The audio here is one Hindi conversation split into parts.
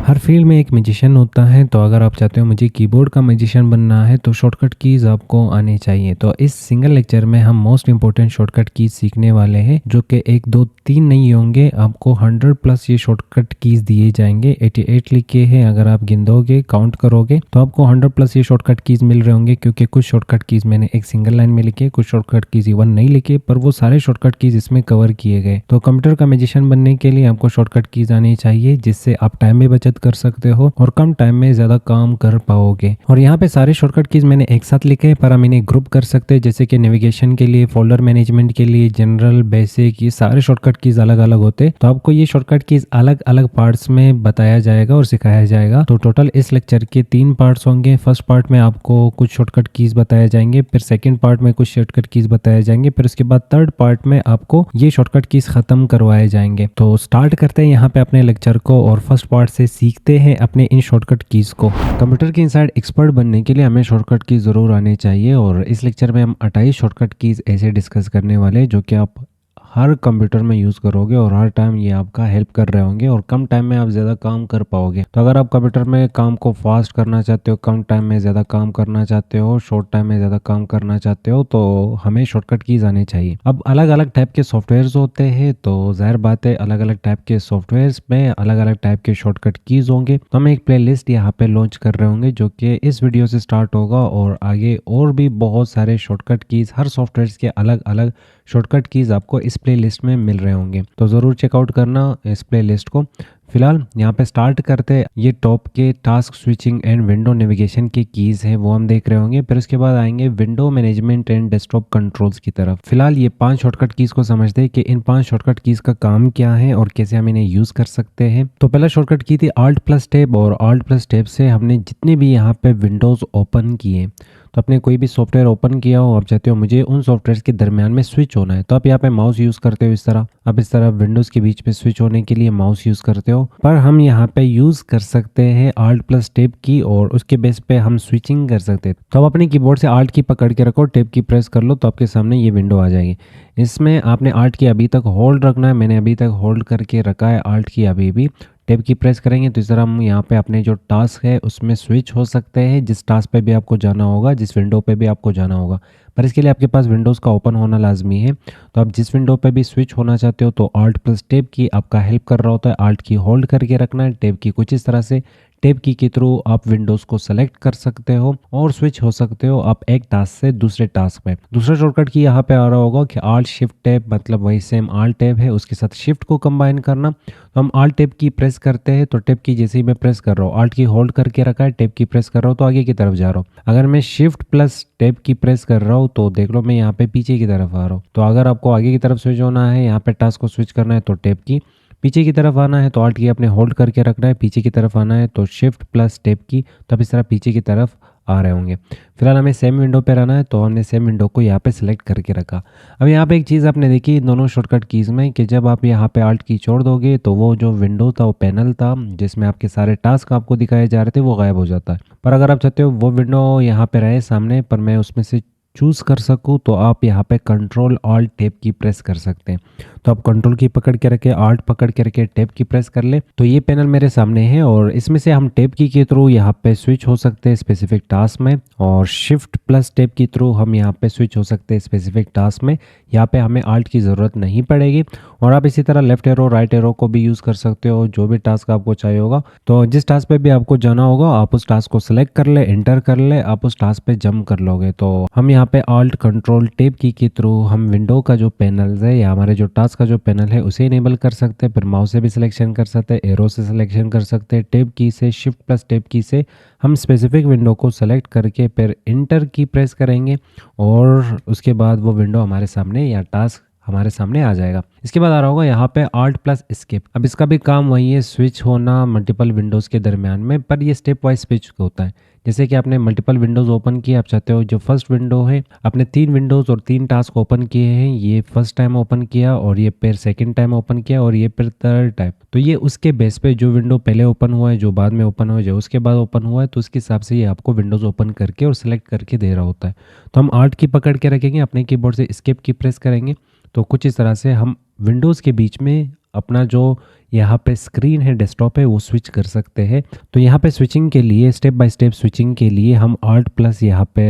हर फील्ड में एक मैजिशियन होता है, तो अगर आप चाहते हो मुझे कीबोर्ड का मैजिशियन बनना है तो शॉर्टकट कीज़ आपको आनी चाहिए। तो इस सिंगल लेक्चर में हम मोस्ट इंपॉर्टेंट शॉर्टकट कीज़ सीखने वाले हैं, जो कि 1 2 3 नहीं होंगे, आपको 100 प्लस ये शॉर्टकट कीज़ दिए जाएंगे। 88 लिखे हैं, अगर आप गिनोगे काउंट करोगे तो आपको 100 प्लस ये शॉर्टकट कीज़ मिल रहे होंगे, क्योंकि कुछ शॉर्टकट कीज़ मैंने एक सिंगल लाइन में लिखे, कुछ शॉर्टकट कीज़ इवन नहीं लिखे, पर वो सारे शॉर्टकट कीज़ इसमें कवर किए गए। तो कंप्यूटर का मैजिशियन बनने के लिए आपको शॉर्टकट कीज़ आनी चाहिए, जिससे आप टाइम में बचत कर सकते हो और कम टाइम में ज़्यादा काम कर पाओगे। और यहाँ पे सारे शॉर्टकट कीज़ मैंने एक साथ लिखे हैं, पर हम इन्हें ग्रुप कर सकते हैं, जैसे कि नेविगेशन के लिए, फोल्डर मैनेजमेंट के लिए, जनरल, बेसिक, ये सारे शॉर्टकट कीज़ अलग अलग होते हैं। तो आपको ये शॉर्टकट कीज़ अलग अलग पार्ट्स में बताया जाएगा और सिखाया जाएगा। तो टोटल इस लेक्चर के 3 पार्ट्स होंगे। फर्स्ट पार्ट में आपको कुछ शॉर्टकट कीज़ बताए जाएंगे, फिर सेकेंड पार्ट में कुछ शॉर्टकट कीज़ बताए जाएंगे, फिर उसके बाद थर्ड पार्ट में आपको ये शॉर्टकट कीज़ खत्म करवाए जाएंगे। तो स्टार्ट करते हैं यहाँ पे अपने लेक्चर को और फर्स्ट पार्ट से सीखते हैं अपने इन शॉर्टकट कीज़ को। कंप्यूटर के इनसाइड एक्सपर्ट बनने के लिए हमें शॉर्टकट की ज़रूर आने चाहिए, और इस लेक्चर में हम 28 शॉर्टकट कीज़ ऐसे डिस्कस करने वाले हैं जो कि आप हर कंप्यूटर में यूज़ करोगे और हर टाइम ये आपका हेल्प कर रहे होंगे और कम टाइम में आप ज़्यादा काम कर पाओगे। तो अगर आप कंप्यूटर में काम को फास्ट करना चाहते हो, कम टाइम में ज़्यादा काम करना चाहते हो, शॉर्ट टाइम में ज़्यादा काम करना चाहते हो, तो हमें शॉर्टकट कीज़ आने चाहिए। अब अलग अलग टाइप के सॉफ्टवेयर्स होते हैं, तो जाहिर बात है अलग अलग टाइप के सॉफ्टवेयर्स में अलग अलग टाइप के शॉर्टकट कीज़ होंगे। तो हम एक प्ले लिस्ट यहाँ पे लॉन्च कर रहे होंगे, जो कि इस वीडियो से स्टार्ट होगा, और आगे और भी बहुत सारे शॉर्टकट कीज़, हर सॉफ्टवेयर के अलग अलग शॉर्टकट कीज़ आपको इस प्ले लिस्ट में मिल रहे होंगे। तो ज़रूर चेकआउट करना इस प्ले लिस्ट को। फिलहाल यहाँ पे स्टार्ट करते, ये टॉप के task switching and window navigation के कीज़ हैं, वो हम देख रहे होंगे। फिर उसके बाद आएंगे window management and desktop controls की तरफ। फिलहाल ये 5 शॉर्टकट कीज़ को समझते हैं कि इन 5 शॉर्टकट कीज़ का काम क्या है और कैसे हम इन्हें यूज़ कर सकते हैं। तो पहला शॉर्टकट की थी Alt प्लस टैब, और Alt प्लस टैब से हमने जितने भी यहाँ पे विंडोज़ ओपन किए, तो आपने कोई भी सॉफ्टवेयर ओपन किया हो, आप चाहते हो मुझे उन सॉफ्टवेयर के दरमियान में स्विच होना है, तो आप यहाँ पे माउस यूज़ करते हो। इस तरह आप इस तरह विंडोज़ के बीच में स्विच होने के लिए माउस यूज़ करते हो, पर हम यहाँ पे यूज़ कर सकते हैं Alt प्लस टैब की, और उसके बेस पे हम स्विचिंग कर सकते हैं। तो आप अपने कीबोर्ड से Alt की पकड़ के रखो, टैब की प्रेस कर लो, तो आपके सामने ये विंडो आ जाएगी। इसमें आपने Alt की अभी तक होल्ड रखना है, मैंने अभी तक होल्ड करके रखा है Alt की अभी भी। टैब की प्रेस करेंगे तो इस तरह हम यहाँ पे अपने जो टास्क है उसमें स्विच हो सकते हैं, जिस टास्क पे भी आपको जाना होगा, जिस विंडो पे भी आपको जाना होगा। पर इसके लिए आपके पास विंडोज़ का ओपन होना लाजमी है। तो आप जिस विंडो पे भी स्विच होना चाहते हो, तो Alt प्लस टैब की आपका हेल्प कर रहा होता है। Alt की होल्ड करके रखना है, टैब की कुछ इस तरह से। टैब की के थ्रू आप विंडोज़ को सेलेक्ट कर सकते हो और स्विच हो सकते हो आप एक टास्क से दूसरे टास्क में। दूसरा शॉर्टकट की यहाँ पे आ रहा होगा कि Alt शिफ्ट टैब, मतलब वही सेम Alt टैब है, उसके साथ शिफ्ट को कंबाइन करना। तो हम Alt टैब की प्रेस करते हैं, तो टैब की जैसे ही मैं प्रेस कर रहा हूँ, Alt की होल्ड करके रखा है, टैब की प्रेस कर रहा हूँ तो आगे की तरफ जा रहा हूँ। अगर मैं शिफ्ट प्लस टैब की प्रेस कर रहा हूँ, तो देख लो मैं यहाँ पे पीछे की तरफ आ रहा हूँ। तो अगर आपको आगे की तरफ स्विच होना है, यहाँ पे टास्क को स्विच करना है, तो टैब की, पीछे की तरफ आना है तो Alt की अपने होल्ड करके रखना है, पीछे की तरफ आना है तो शिफ्ट प्लस टैब की, तो आप इस तरह पीछे की तरफ आ रहे होंगे। फिलहाल हमें सेम विंडो पे रहना है, तो हमने सेम विंडो को यहाँ पे सिलेक्ट करके रखा। अब यहाँ पे एक चीज़ आपने देखी इन दोनों शॉर्टकट कीज़ में, कि जब आप यहाँ पे Alt की छोड़ दोगे तो वो जो विंडो था, वो पैनल था जिसमें आपके सारे टास्क आपको दिखाए जा रहे थे, वो गायब हो जाता है। पर अगर आप चाहते हो वो विंडो यहाँ पे रहे सामने, पर मैं उसमें से चूज़ कर सकूँ, तो आप यहाँ पे कंट्रोल Alt टैब की प्रेस कर सकते हैं। तो आप कंट्रोल की पकड़ के रखे, Alt पकड़ के रखे, टैब की प्रेस कर ले, तो ये पैनल मेरे सामने है, और इसमें से हम टैब की के थ्रू यहाँ पे स्विच हो सकते हैं स्पेसिफिक टास्क में, और शिफ्ट प्लस टैब की थ्रू हम यहाँ पे स्विच हो सकते हैं स्पेसिफिक टास्क में। यहाँ पे हमें Alt की ज़रूरत नहीं पड़ेगी। और आप इसी तरह लेफ्ट एरो, राइट एरो को भी यूज़ कर सकते हो, जो भी टास्क आपको चाहिए होगा। तो जिस टास्क पे भी आपको जाना होगा, आप उस टास्क को सिलेक्ट कर ले, एंटर कर ले, आप उस टास्क पे जंप कर लोगे। तो हम यहाँ पे Alt कंट्रोल टैब की के थ्रू हम विंडो का जो पैनल है, या हमारे जो टास्क का जो पैनल है, उसे इनेबल कर सकते हैं। फिर माउस से भी सिलेक्शन कर सकते हैं, एरो से सिलेक्शन कर सकते हैं, टैब की से, शिफ्ट प्लस टैब की से हम स्पेसिफिक विंडो को सेलेक्ट करके फिर इंटर की प्रेस करेंगे, और उसके बाद वो विंडो हमारे सामने या टास्क हमारे सामने आ जाएगा। इसके बाद आ रहा होगा यहाँ पे Alt प्लस एस्केप। अब इसका भी काम वही है, स्विच होना मल्टीपल विंडोज़ के दरमियान में, पर ये स्टेप वाइज स्विच होता है। जैसे कि आपने मल्टीपल विंडोज़ ओपन किए, आप चाहते हो जो फर्स्ट विंडो है, आपने 3 विंडोज़ और 3 टास्क ओपन किए हैं, ये फर्स्ट टाइम ओपन किया, और ये फिर सेकंड टाइम ओपन किया, और ये फिर थर्ड टाइम, तो ये उसके बेस पे जो विंडो पहले ओपन हुआ है, जो बाद में ओपन हुआ है, जो उसके बाद ओपन हुआ है, तो उसके हिसाब से ये आपको विंडोज़ ओपन करके और सिलेक्ट करके दे रहा होता है। तो हम Alt की पकड़ के रखेंगे, अपने कीबोर्ड से एस्केप की प्रेस करेंगे, तो कुछ इस तरह से हम विंडोज़ के बीच में अपना जो यहाँ पे स्क्रीन है, डेस्कटॉप है, वो स्विच कर सकते हैं। तो यहाँ पे स्विचिंग के लिए, स्टेप बाय स्टेप स्विचिंग के लिए हम Alt प्लस यहाँ पे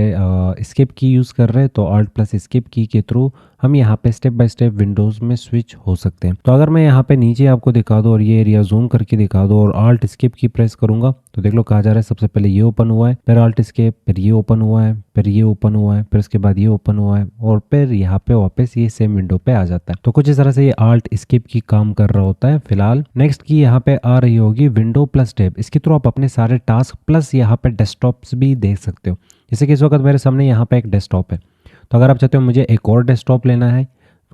एस्केप की यूज़ कर रहे हैं। तो Alt प्लस एस्केप की के थ्रू हम यहाँ पे स्टेप बाय स्टेप विंडोज़ में स्विच हो सकते हैं। तो अगर मैं यहाँ पे नीचे आपको दिखा दूँ और ये एरिया जूम करके दिखा दूँ और Alt एस्केप की प्रेस करूँगा तो देख लो कहा जा रहा है सबसे पहले ये ओपन हुआ है, फिर Alt एस्केप, फिर ये ओपन हुआ है, फिर ये ओपन हुआ है, फिर उसके बाद ये ओपन हुआ है और फिर यहाँ पे वापस ये सेम विंडो पे आ जाता है। तो कुछ इस तरह से ये Alt एस्केप की काम कर रहा होता है। फिलहाल नेक्स्ट की यहाँ पे आ रही होगी विंडो प्लस टैब। इसके थ्रू आप अपने सारे टास्क प्लस यहाँ पे डेस्कटॉप्स भी देख सकते हो। जैसे कि इस वक्त मेरे सामने यहाँ पे एक डेस्कटॉप है, तो अगर आप चाहते हो मुझे एक और डेस्कटॉप लेना है,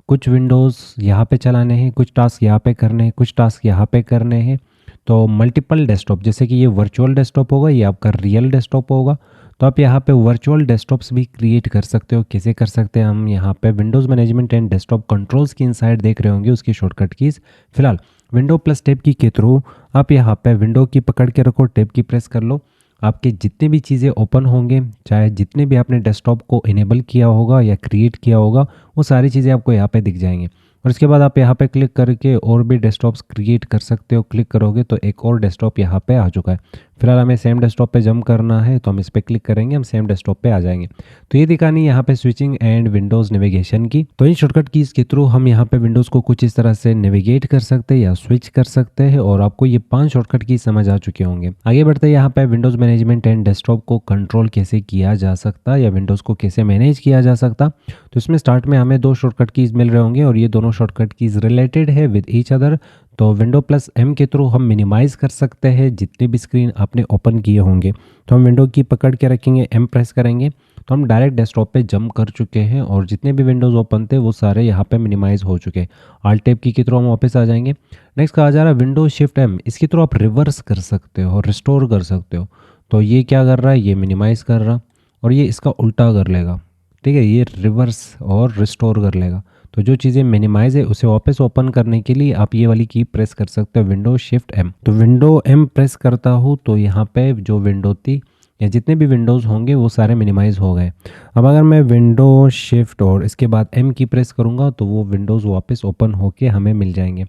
कुछ विंडोज़ यहाँ पे चलाने हैं, कुछ टास्क यहाँ पे करने हैं, कुछ टास्क यहाँ पे करने हैं, तो मल्टीपल डेस्कटॉप, जैसे कि ये वर्चुअल डेस्कटॉप होगा, ये आपका रियल डेस्कटॉप होगा, तो आप यहाँ पे वर्चुअल डेस्कटॉप्स भी क्रिएट कर सकते हो। कैसे कर सकते हैं, हम यहाँ पे Windows management and desktop controls की इनसाइड देख रहे होंगे, उसकी शॉर्टकट कीज़। फिलहाल विंडो प्लस टैब की के थ्रू आप यहाँ पे विंडो की पकड़ के रखो, टैब की प्रेस कर लो, आपके जितने भी चीज़ें ओपन होंगे, चाहे जितने भी आपने डेस्कटॉप को इनेबल किया होगा या क्रिएट किया होगा, वो सारी चीज़ें आपको यहाँ पे दिख जाएंगी। और इसके बाद आप यहाँ पे क्लिक करके और भी डेस्कटॉप्स क्रिएट कर सकते हो। क्लिक करोगे तो एक और डेस्कटॉप यहाँ पे आ चुका है। फिलहाल हमें सेम डेस्कटॉप पे जंप करना है, तो हम इस पर क्लिक करेंगे, हम सेम डेस्कटॉप पे आ जाएंगे। तो ये दिखानी यहाँ पे स्विचिंग एंड विंडोज़ नेविगेशन की। तो इन शॉर्टकट कीज़ के थ्रू हम यहाँ पे विंडोज़ को कुछ इस तरह से नेविगेट कर सकते हैं या स्विच कर सकते हैं। और आपको ये 5 शॉर्टकट की समझ आ चुके होंगे। आगे बढ़ते हैं, यहाँ पे विंडोज़ मैनेजमेंट एंड डेस्कटॉप को कंट्रोल कैसे किया जा सकता या विंडोज़ को कैसे मैनेज किया जा सकता। तो इसमें स्टार्ट में हमें 2 शॉर्टकट कीज़ मिल रहे होंगे और ये दोनों शॉर्टकट कीज़ रिलेटेड है विद ईच अदर। तो विंडो प्लस एम के थ्रू हम मिनिमाइज़ कर सकते हैं जितने भी स्क्रीन आपने ओपन किए होंगे। तो हम विंडो की पकड़ के रखेंगे, एम प्रेस करेंगे तो हम डायरेक्ट डेस्कटॉप पे जंप कर चुके हैं और जितने भी विंडोज़ ओपन थे वो सारे यहाँ पे मिनिमाइज़ हो चुके हैं। Alt टैब की के थ्रू हम वापस आ जाएंगे। नेक्स्ट कहा जा रहा है विंडो शिफ्ट एम, इसके थ्रू आप रिवर्स कर सकते हो और रिस्टोर कर सकते हो। तो ये क्या कर रहा है, ये मिनिमाइज़ कर रहा और ये इसका उल्टा कर लेगा। ठीक है, ये रिवर्स और रिस्टोर कर लेगा। तो जो चीज़ें मिनिमाइज़ है उसे वापस ओपन करने के लिए आप ये वाली की प्रेस कर सकते हो, विंडो शिफ्ट एम। तो विंडो एम प्रेस करता हूँ तो यहाँ पे जो विंडो थी या जितने भी विंडोज़ होंगे वो सारे मिनिमाइज़ हो गए। अब अगर मैं विंडो शिफ्ट और इसके बाद एम की प्रेस करूँगा तो वो विंडोज़ वापस ओपन होके हमें मिल जाएंगे।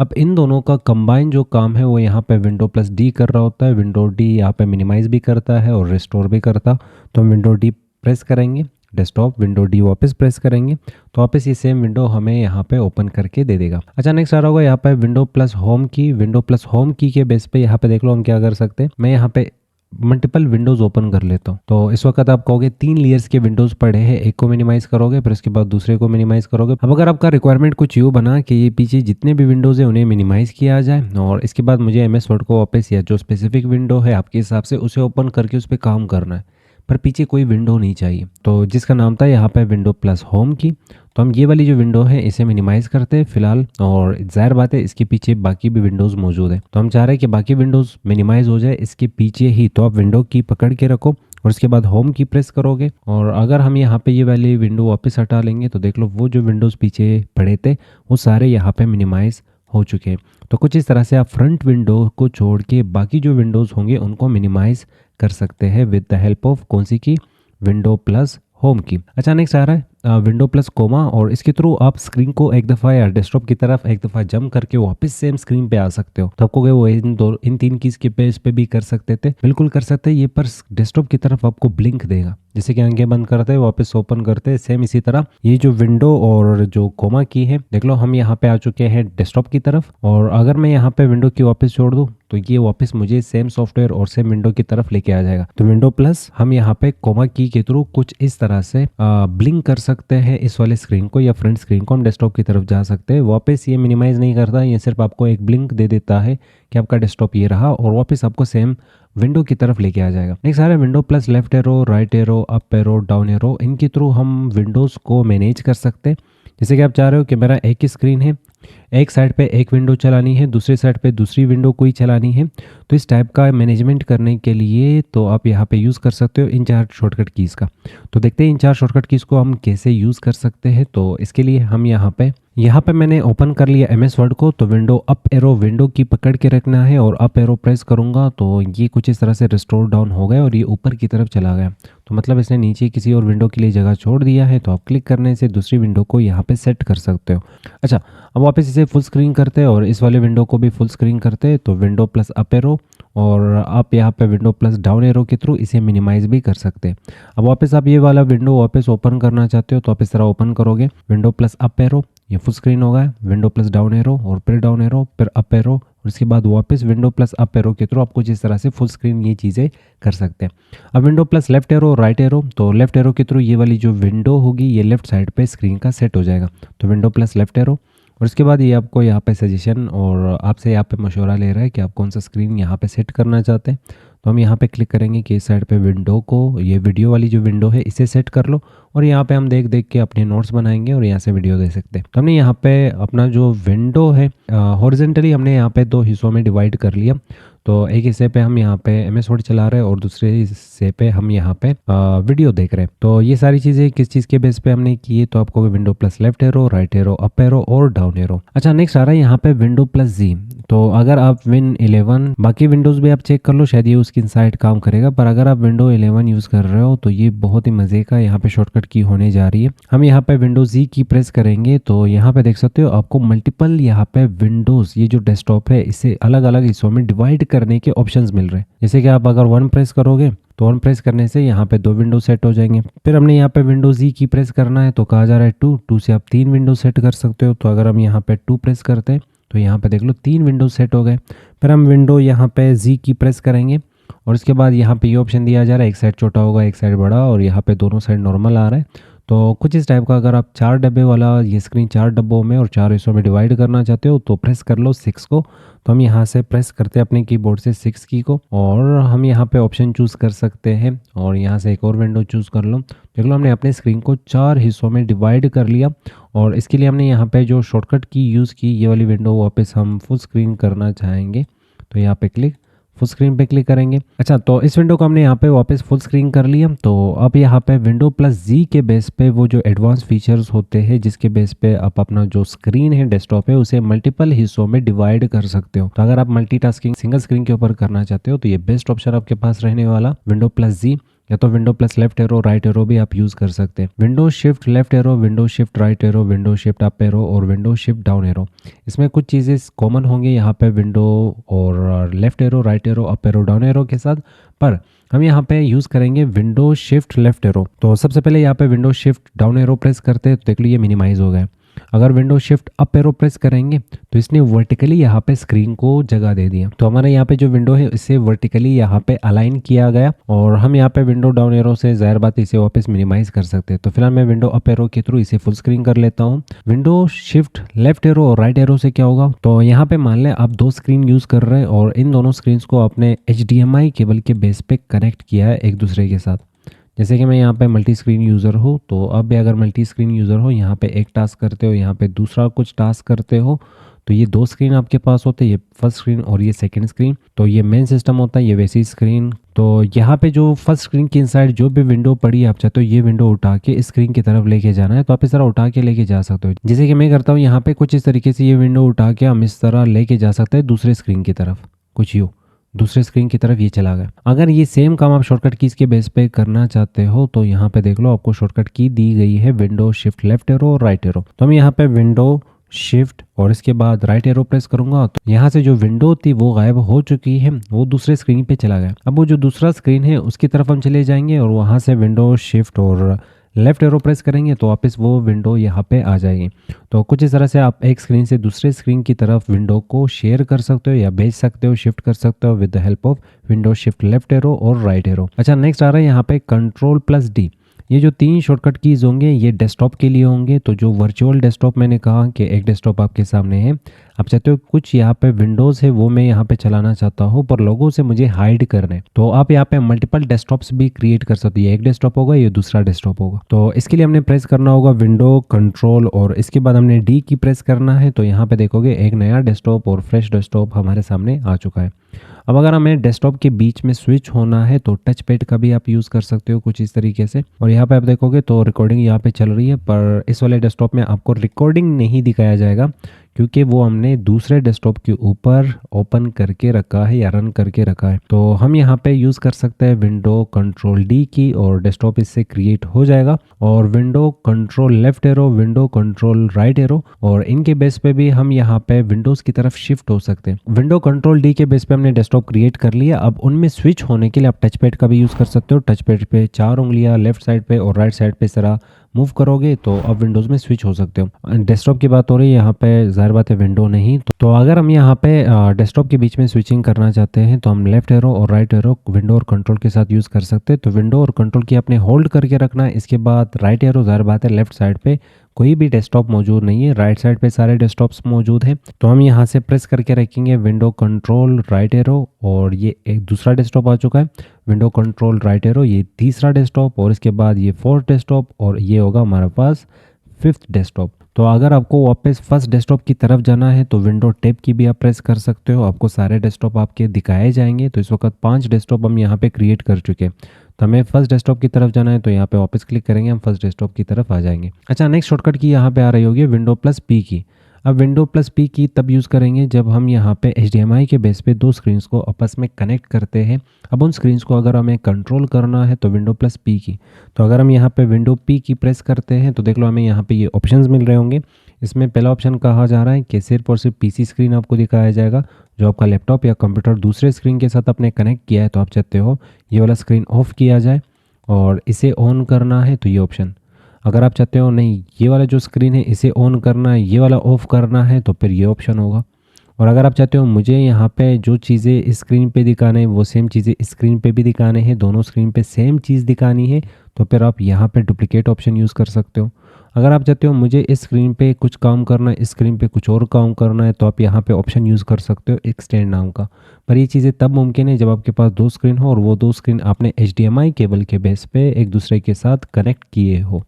अब इन दोनों का कंबाइन जो काम है वो यहाँ पे विंडो प्लस डी कर रहा होता है। विंडो डी यहाँ पे मिनिमाइज़ भी करता है और रिस्टोर भी करता। तो हम विंडो डी प्रेस करेंगे, डेस्कटॉप, विंडो डी वापस प्रेस करेंगे तो वापस ये सेम विंडो हमें यहाँ पे ओपन करके दे देगा। अच्छा, नेक्स्ट आ रहा होगा यहाँ पे विंडो प्लस होम की। विंडो प्लस होम की के बेस पे यहाँ पे देख लो हम क्या कर सकते हैं। मैं यहाँ पे मल्टीपल विंडोज़ ओपन कर लेता हूँ। तो इस वक्त आप कहोगे 3 लेयर्स के विंडोज़ पड़े हैं, एक को मिनिमाइज़ करोगे फिर उसके बाद दूसरे को मिनिमाइज़ करोगे। अब अगर आपका रिक्वायरमेंट कुछ यूँ बना कि ये पीछे जितने भी विंडोज़ हैं उन्हें मिनिमाइज़ किया जाए और इसके बाद मुझे MS वर्ड को वापस या जो स्पेसिफिक विंडो है आपके हिसाब से उसे ओपन करके उस पर काम करना है, पर पीछे कोई विंडो नहीं चाहिए, तो जिसका नाम था यहाँ पे विंडो प्लस होम की। तो हम ये वाली जो विंडो है इसे मिनिमाइज़ करते हैं फिलहाल और जाहिर बात है इसके पीछे बाकी भी विंडोज़ मौजूद है। तो हम चाह रहे हैं कि बाकी विंडोज़ मिनिमाइज़ हो जाए इसके पीछे ही। तो आप विंडो की पकड़ के रखो और उसके बाद होम की प्रेस करोगे और अगर हम यहाँ पे ये वाली विंडो वापस हटा लेंगे तो देख लो वो जो विंडोज़ पीछे पड़े थे वो सारे यहाँ पे मिनिमाइज़ हो चुके हैं। तो कुछ इस तरह से आप फ्रंट विंडो को छोड़ के बाकी जो विंडोज़ होंगे उनको मिनिमाइज़ कर सकते हैं विद द हेल्प ऑफ कौन सी की, विंडो प्लस होम की। अच्छा, नेक्स्ट आ रहा है विंडो प्लस कोमा और इसके थ्रू आप स्क्रीन को एक दफ़ा या डेस्कटॉप की तरफ एक दफ़ा जंप करके वापस सेम स्क्रीन पे आ सकते हो। तो आपको वो इन 3 कीज़ के पेज पे भी कर सकते थे, बिल्कुल कर सकते हैं। ये पर डेस्कटॉप की तरफ आपको ब्लिंक देगा, जैसे कि आंखें बंद करते हैं वापस ओपन करते हैं, सेम इसी तरह ये जो विंडो और जो कोमा की है देख लो हम यहाँ पे आ चुके हैं डेस्कटॉप की तरफ। और अगर मैं यहाँ पे विंडो की वापस छोड़ दूँ तो ये वापस मुझे सेम सॉफ्टवेयर और सेम विंडो की तरफ लेके आ जाएगा। तो विंडो प्लस हम यहाँ पे कोमा की के थ्रू कुछ इस तरह से ब्लिंक कर सकते हैं इस वाले स्क्रीन को या फ्रंट स्क्रीन को, हम डेस्कटॉप की तरफ जा सकते हैं। वापस ये मिनिमाइज़ नहीं करता, ये सिर्फ आपको एक ब्लिंक दे देता है कि आपका डेस्कटॉप ये रहा और वापस आपको सेम विंडो की तरफ लेके आ जाएगा। नेक्स्ट आ रहा है window plus left arrow, right arrow, up arrow, down arrow. इनके थ्रू हम विंडोज़ को मैनेज कर सकते हैं। जैसे कि आप चाह रहे हो कि मेरा एक ही स्क्रीन है, एक साइड पे एक विंडो चलानी है, दूसरी साइड पे दूसरी विंडो कोई चलानी है, तो इस टाइप का मैनेजमेंट करने के लिए तो आप यहाँ पे यूज़ कर सकते हो इन 4 शॉर्टकट कीज़ का। तो देखते हैं इन 4 शॉर्टकट कीज़ को हम कैसे यूज़ कर सकते हैं। तो इसके लिए हम यहाँ पे यहाँ पे मैंने ओपन कर लिया एमएस वर्ड को, तो विंडो अप एरो विंडो की पकड़ के रखना है और अप एरो प्रेस करूँगा तो ये कुछ इस तरह से रिस्टोर डाउन हो गया और ये ऊपर की तरफ चला गया। तो मतलब इसने नीचे किसी और विंडो के लिए जगह छोड़ दिया है। तो आप क्लिक करने से दूसरी विंडो को यहाँ पे सेट कर सकते हो। अच्छा, अब वापस इसे फुल स्क्रीन करते हैं और इस वाले विंडो को भी फुल स्क्रीन करते हैं। तो विंडो प्लस अप एरो और आप यहाँ पे विंडो प्लस डाउन एरो के थ्रू इसे मिनिमाइज भी कर सकते हैं। अब वापस आप ये वाला विंडो वापस ओपन करना चाहते हो तो आप इस तरह ओपन करोगे, विंडो प्लस अप एरो, ये फुल स्क्रीन होगा, विंडो प्लस डाउन एरो और फिर डाउन एरो, फिर अप एरो और इसके बाद वापस विंडो प्लस अप एरो के थ्रू आप कुछ इस तरह से फुल स्क्रीन ये चीज़ें कर सकते हैं। अब window plus left arrow right arrow, तो लेफ्ट एरो के थ्रू ये वाली जो विंडो होगी ये लेफ्ट साइड पे स्क्रीन का सेट हो जाएगा। तो विंडो प्लस लेफ्ट एरो और उसके बाद ये आपको यहाँ पे सजेशन और आपसे यहाँ पे मशवरा ले रहा है कि आप कौन सा स्क्रीन यहाँ पे सेट करना चाहते हैं। तो हम यहाँ पे क्लिक करेंगे कि इस साइड पे विंडो को, ये वीडियो वाली जो विंडो है इसे सेट कर लो और यहाँ पे हम देख देख के अपने नोट्स बनाएंगे और यहाँ से वीडियो दे सकते हैं। तो हमने यहाँ पे अपना जो विंडो है हॉरिजॉन्टली हमने यहाँ पे 2 हिस्सों में डिवाइड कर लिया। तो एक हिस्से पे हम यहाँ पे एमएस वर्ड चला रहे हैं और दूसरे हिस्से पे हम यहाँ पे वीडियो देख रहे हैं। तो ये सारी चीज़ें किस चीज़ के बेस पे हमने की है, तो आपको window plus left arrow right arrow up arrow और डाउन एरो। अच्छा, नेक्स्ट आ रहा है यहाँ पे विंडो प्लस जी। तो अगर आप विन 11, बाकी विंडोज़ भी आप चेक कर लो, शायद ये उसकी इनसाइड काम करेगा, पर अगर आप विंडो 11 यूज़ कर रहे हो तो ये बहुत ही मज़े का यहाँ पे शॉर्टकट की होने जा रही है। हम यहाँ पे विंडो जी की प्रेस करेंगे तो यहाँ पे देख सकते हो आपको मल्टीपल यहाँ पे विंडोज़, ये जो डेस्कटॉप है इसे अलग अलग हिस्सों में डिवाइड करने के ऑप्शंस मिल रहे हैं। जैसे कि आप अगर 1 प्रेस करोगे तो 1 प्रेस करने से यहाँ पे 2 विंडो सेट हो जाएंगे। फिर हमने यहाँ पे विंडो जी की प्रेस करना है तो कहा जा रहा है 2 से आप 3 विंडो सेट कर सकते हो। तो अगर हम यहाँ पे 2 प्रेस करते हैं तो यहाँ पे देख लो 3 विंडो सेट हो गए। फिर हम विंडो यहाँ पे जी की प्रेस करेंगे और उसके बाद यहाँ पे ये ऑप्शन दिया जा रहा है, एक साइड छोटा होगा एक साइड बड़ा और यहाँ पे दोनों साइड नॉर्मल आ रहा है। तो कुछ इस टाइप का अगर आप 4 डब्बे वाला ये स्क्रीन 4 डब्बों में और 4 हिस्सों में डिवाइड करना चाहते हो तो प्रेस कर लो 6 को। तो हम यहाँ से प्रेस करते हैं अपने कीबोर्ड से 6 की को और हम यहाँ पे ऑप्शन चूज़ कर सकते हैं और यहाँ से एक और विंडो चूज़ कर लो। देख लो हमने अपने स्क्रीन को 4 हिस्सों में डिवाइड कर लिया और इसके लिए हमने यहाँ पे जो शॉर्टकट की यूज़ की, ये वाली विंडो वापस हम फुल स्क्रीन करना चाहेंगे तो यहाँ पे क्लिक, फुल स्क्रीन पे क्लिक करेंगे। अच्छा, तो इस विंडो को हमने यहाँ पे वापस फुल स्क्रीन कर लिया। तो अब यहाँ पे विंडो प्लस जी के बेस पे वो जो एडवांस फीचर्स होते हैं जिसके बेस पे आप अपना जो स्क्रीन है डेस्कटॉप है उसे मल्टीपल हिस्सों में डिवाइड कर सकते हो। तो अगर आप मल्टीटास्किंग सिंगल स्क्रीन के ऊपर करना चाहते हो तो ये बेस्ट ऑप्शन आपके पास रहने वाला विंडो प्लस जी, या तो window plus left arrow right arrow भी आप यूज़ कर सकते हैं। Window shift left arrow, window shift right arrow, window shift up arrow और विंडो शिफ्ट डाउन एरो, इसमें कुछ चीज़ें कॉमन होंगी यहाँ पे विंडो और left arrow right arrow up arrow down arrow के साथ, पर हम यहाँ पे यूज़ करेंगे विंडो शिफ्ट लेफ्ट एरो। तो सबसे पहले यहाँ पे window shift down arrow press करते हैं तो देख लो ये मिनिमाइज हो गया। अगर window shift up arrow press करेंगे तो इसने वर्टिकली यहाँ पे स्क्रीन को जगह दे दिया। तो हमारे यहाँ पे जो विंडो है इसे वर्टिकली यहाँ पे अलाइन किया गया और हम यहाँ पे विंडो डाउन एरो से ज़ाहिर बात इसे वापस मिनिमाइज कर सकते हैं। तो फिलहाल मैं विंडो अप एरो के थ्रू इसे फुल स्क्रीन कर लेता हूँ। विंडो शिफ्ट लेफ्ट एरो और राइट एरो से क्या होगा, तो यहाँ पे मान लें आप 2 स्क्रीन यूज़ कर रहे हैं और इन दोनों स्क्रीन को आपने HDMI केबल के बेस पे कनेक्ट किया है एक दूसरे के साथ। जैसे कि मैं यहाँ पे मल्टी स्क्रीन यूज़र हूँ, तो अब भी अगर मल्टी स्क्रीन यूज़र हो, यहाँ पे एक टास्क करते हो, यहाँ पे दूसरा कुछ टास्क करते हो, तो ये 2 स्क्रीन आपके पास होते हैं, ये फर्स्ट स्क्रीन और ये सेकंड स्क्रीन। तो ये मेन सिस्टम होता है, ये वैसी स्क्रीन। तो यहाँ पे जो फर्स्ट स्क्रीन की इनसाइड जो भी विंडो पड़ी आप चाहते हो ये विंडो उठा के इस स्क्रीन की तरफ लेके जाना है तो आप इस तरह उठा के लेके जा सकते हो। जैसे कि मैं करता हूँ यहाँ पे कुछ इस तरीके से ये विंडो उठा के हम इस तरह लेके जा सकते हैं दूसरे स्क्रीन की तरफ, कुछ यूँ दूसरे स्क्रीन की तरफ ये चला गया। अगर ये सेम काम आप शॉर्टकट कीज़ के बेस पे करना चाहते हो तो यहाँ पे देख लो आपको शॉर्टकट की दी गई है विंडो शिफ्ट लेफ्ट एरो और राइट एरो। तो हम यहाँ पे विंडो शिफ्ट और इसके बाद राइट एरो प्रेस करूंगा तो यहाँ से जो विंडो थी वो गायब हो चुकी है, वो दूसरे स्क्रीन पे चला गया। अब वो जो दूसरा स्क्रीन है उसकी तरफ हम चले जाएंगे और वहाँ से विंडो शिफ्ट और लेफ्ट एरो प्रेस करेंगे तो वापस वो विंडो यहाँ पे आ जाएगी। तो कुछ इस तरह से आप एक स्क्रीन से दूसरे स्क्रीन की तरफ विंडो को शेयर कर सकते हो या भेज सकते हो, शिफ्ट कर सकते हो with the help of window shift left arrow और राइट एरो। अच्छा, नेक्स्ट आ रहा है यहाँ पे कंट्रोल प्लस डी। ये जो 3 शॉर्टकट कीज़ होंगे ये डेस्कटॉप के लिए होंगे। तो जो वर्चुअल डेस्कटॉप मैंने कहा कि एक डेस्कटॉप आपके सामने है, आप चाहते हो कुछ यहाँ पे विंडोज़ है वो मैं यहाँ पे चलाना चाहता हूँ पर लोगों से मुझे हाइड करने, तो आप यहाँ पे मल्टीपल डेस्कटॉप्स भी क्रिएट कर सकते हो। ये एक डेस्कटॉप होगा, ये दूसरा डेस्कटॉप होगा। तो इसके लिए हमने प्रेस करना होगा विंडो कंट्रोल और इसके बाद हमने डी की प्रेस करना है। तो यहाँ पे देखोगे एक नया डेस्कटॉप और फ्रेश डेस्कटॉप हमारे सामने आ चुका है। अब अगर हमें डेस्कटॉप के बीच में स्विच होना है तो टच पैड का भी आप यूज़ कर सकते हो कुछ इस तरीके से। और यहाँ पे आप देखोगे तो रिकॉर्डिंग यहाँ पे चल रही है, पर इस वाले डेस्कटॉप में आपको रिकॉर्डिंग नहीं दिखाया जाएगा क्योंकि वो हमने दूसरे डेस्कटॉप के ऊपर ओपन करके रखा है या रन करके रखा है। तो हम यहाँ पे यूज़ कर सकते हैं विंडो कंट्रोल डी की और डेस्कटॉप इससे क्रिएट हो जाएगा। और window control left arrow, window control right arrow, और इनके बेस पे भी हम यहाँ पे विंडोज़ की तरफ शिफ्ट हो सकते हैं। विंडो कंट्रोल डी के बेस पे हमने डेस्कटॉप क्रिएट कर लिया। अब उनमें स्विच होने के लिए आप टच पैड का भी यूज़ कर सकते हो। टच पैड पे 4 उंगलियाँ लेफ्ट साइड पे और राइट साइड पे इस तरह मूव करोगे तो अब विंडोज़ में स्विच हो सकते हो। डेस्कटॉप की बात हो रही है, यहाँ पे ज़ाहिर बात है विंडो नहीं। तो अगर हम यहाँ पे डेस्कटॉप के बीच में स्विचिंग करना चाहते हैं तो हम लेफ्ट एरो और राइट एरो विंडो और कंट्रोल के साथ यूज़ कर सकते हैं। तो विंडो और कंट्रोल की आपने होल्ड करके रखना है। इसके बाद राइट एरो, ज़ाहिर बात है लेफ्ट साइड पे कोई भी डेस्कटॉप मौजूद नहीं है, राइट साइड पे सारे डेस्कटॉप्स मौजूद हैं। तो हम यहाँ से प्रेस करके रखेंगे विंडो कंट्रोल राइट एरो, और ये एक दूसरा डेस्कटॉप आ चुका है। विंडो कंट्रोल राइट एरो, ये तीसरा डेस्कटॉप, और इसके बाद ये फोर्थ डेस्कटॉप, और ये होगा हमारे पास फिफ्थ डेस्कटॉप। तो अगर आपको वापस फर्स्ट डेस्कटॉप की तरफ जाना है तो विंडो टैब की भी आप प्रेस कर सकते हो, आपको सारे डेस्कटॉप आपके दिखाए जाएंगे। तो इस वक्त 5 डेस्कटॉप हम यहाँ पे क्रिएट कर चुके हैं। तो हमें फर्स्ट डेस्कटॉप की तरफ जाना है तो यहाँ पे वापस क्लिक करेंगे, हम फर्स्ट डेस्कटॉप की तरफ आ जाएंगे। अच्छा, नेक्स्ट शॉर्टकट की यहाँ पे आ रही होगी विंडो प्लस पी की। अब विंडो प्लस पी की तब यूज़ करेंगे जब हम यहाँ पे HDMI के बेस पे 2 स्क्रीन्स को आपस में कनेक्ट करते हैं। अब उन स्क्रीन्स को अगर हमें कंट्रोल करना है तो विंडो प्लस पी की। तो अगर हम यहाँ पे विंडो पी की प्रेस करते हैं तो देख लो हमें यहाँ पे ये ऑप्शंस मिल रहे होंगे। इसमें पहला ऑप्शन कहा जा रहा है कि सिर्फ और सिर्फ PC स्क्रीन आपको दिखाया जाएगा। जो आपका लैपटॉप या कंप्यूटर दूसरे स्क्रीन के साथ आपने कनेक्ट किया है तो आप चाहते हो ये वाला स्क्रीन ऑफ किया जाए और इसे ऑन करना है तो ये ऑप्शन। अगर आप चाहते हो नहीं ये वाला जो स्क्रीन है इसे ऑन करना है, ये वाला ऑफ़ करना है, तो फिर ये ऑप्शन होगा। और अगर आप चाहते हो मुझे यहाँ पे जो चीज़ें स्क्रीन पे दिखाने हैं वो सेम चीज़ें स्क्रीन पे भी दिखाने हैं, दोनों स्क्रीन पे सेम चीज़ दिखानी है, तो फिर आप यहाँ पे डुप्लीकेट ऑप्शन यूज़ कर सकते हो। अगर आप चाहते हो मुझे इस स्क्रीन पे कुछ काम करना है, इस स्क्रीन पे कुछ और काम करना है, तो आप यहाँ पे ऑप्शन यूज़ कर सकते हो एक्सटेंड नाम का। पर ये चीज़ें तब मुमकिन है जब आपके पास 2 स्क्रीन हो और वो 2 स्क्रीन आपने HDMI केबल के बेस पे एक दूसरे के साथ कनेक्ट किए हो।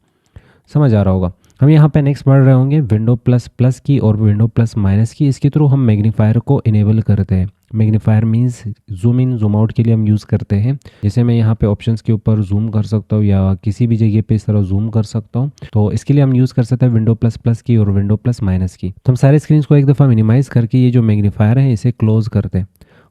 समझ आ रहा होगा। हम यहाँ पे नेक्स्ट बढ़ रहे होंगे विंडो प्लस प्लस की और विंडो प्लस माइनस की। इसके थ्रू हम मैग्नीफायर को इनेबल करते हैं। Magnifier means zoom in zoom out के लिए हम यूज़ करते हैं। जैसे मैं यहाँ पे ऑप्शंस के ऊपर जूम कर सकता हूँ या किसी भी जगह पे इस तरह जूम कर सकता हूँ। तो इसके लिए हम यूज़ कर सकते हैं विंडो प्लस प्लस की और विंडो प्लस माइनस की। तो हम सारे स्क्रीन को एक दफ़ा मिनिमाइज़ करके ये जो मैग्नीफायर है इसे क्लोज़ करते हैं।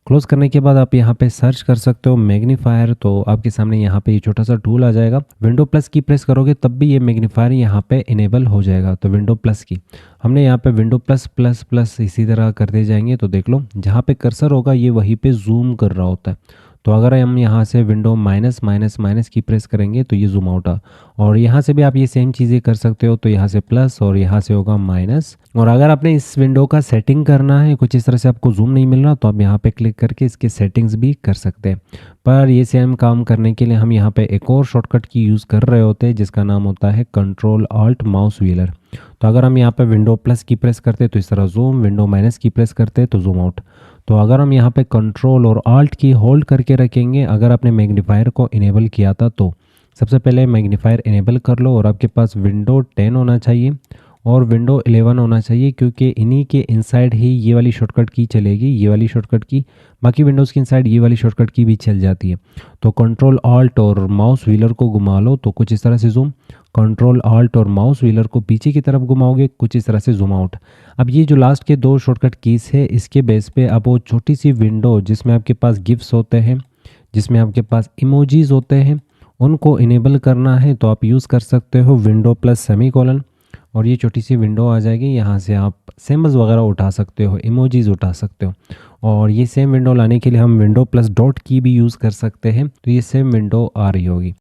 क्लोज करने के बाद आप यहाँ पे सर्च कर सकते हो मैग्नीफायर, तो आपके सामने यहाँ पे ये छोटा सा टूल आ जाएगा। विंडो प्लस की प्रेस करोगे तब भी ये मैग्नीफायर यहाँ पे इनेबल हो जाएगा। तो विंडो प्लस की हमने यहाँ पे विंडो प्लस प्लस प्लस इसी तरह करते जाएंगे। तो देख लो जहाँ पे कर्सर होगा ये वहीं पे जूम कर रहा होता है। तो अगर हम यहाँ से विंडो माइनस माइनस माइनस की प्रेस करेंगे तो ये जूम आउट। और यहाँ से भी आप ये सेम चीज़ें कर सकते हो। तो यहाँ से प्लस और यहाँ से होगा माइनस। और अगर आपने इस विंडो का सेटिंग करना है कुछ इस तरह से आपको जूम नहीं मिल रहा तो आप यहाँ पे क्लिक करके इसके सेटिंग्स भी कर सकते हैं। पर ये सेम काम करने के लिए हम यहाँ पे एक और शॉर्टकट की यूज़ कर रहे होते हैं जिसका नाम होता है कंट्रोल ऑल्ट माउस व्हीलर। तो अगर हम यहाँ पे विंडो प्लस की प्रेस करते तो इस तरह जूम, विंडो माइनस की प्रेस करते तो जूम आउट। तो अगर हम यहाँ पे कंट्रोल और ऑल्ट की होल्ड करके रखेंगे, अगर आपने मैग्नीफायर को इनेबल किया था तो सबसे पहले मैग्नीफायर इनेबल कर लो और आपके पास विंडो 10 होना चाहिए और विंडो 11 होना चाहिए क्योंकि इन्हीं के इनसाइड ही ये वाली शॉर्टकट की चलेगी, ये वाली शॉर्टकट की। बाकी विंडोज़ के इनसाइड ये वाली शॉर्टकट की भी चल जाती है। तो कंट्रोल ऑल्ट और माउस व्हीलर को घुमा लो तो कुछ इस तरह से जूम, कंट्रोल ऑल्ट और माउस व्हीलर को पीछे की तरफ घुमाओगे कुछ इस तरह से जूम आउट। अब ये जो लास्ट के 2 शॉर्टकट कीज़ है इसके बेस पे अब वो छोटी सी विंडो जिसमें आपके पास गिफ्स होते हैं, जिसमें आपके पास इमोजीज होते हैं, उनको इनेबल करना है तो आप यूज़ कर सकते हो विंडो प्लस सेमीकोलन और ये छोटी सी विंडो आ जाएगी। यहाँ से आप सिम्बल्स वगैरह उठा सकते हो, इमोजीज उठा सकते हो। और ये सेम विंडो लाने के लिए हम विंडो प्लस डॉट की भी यूज़ कर सकते हैं। तो ये सेम विंडो आ रही होगी।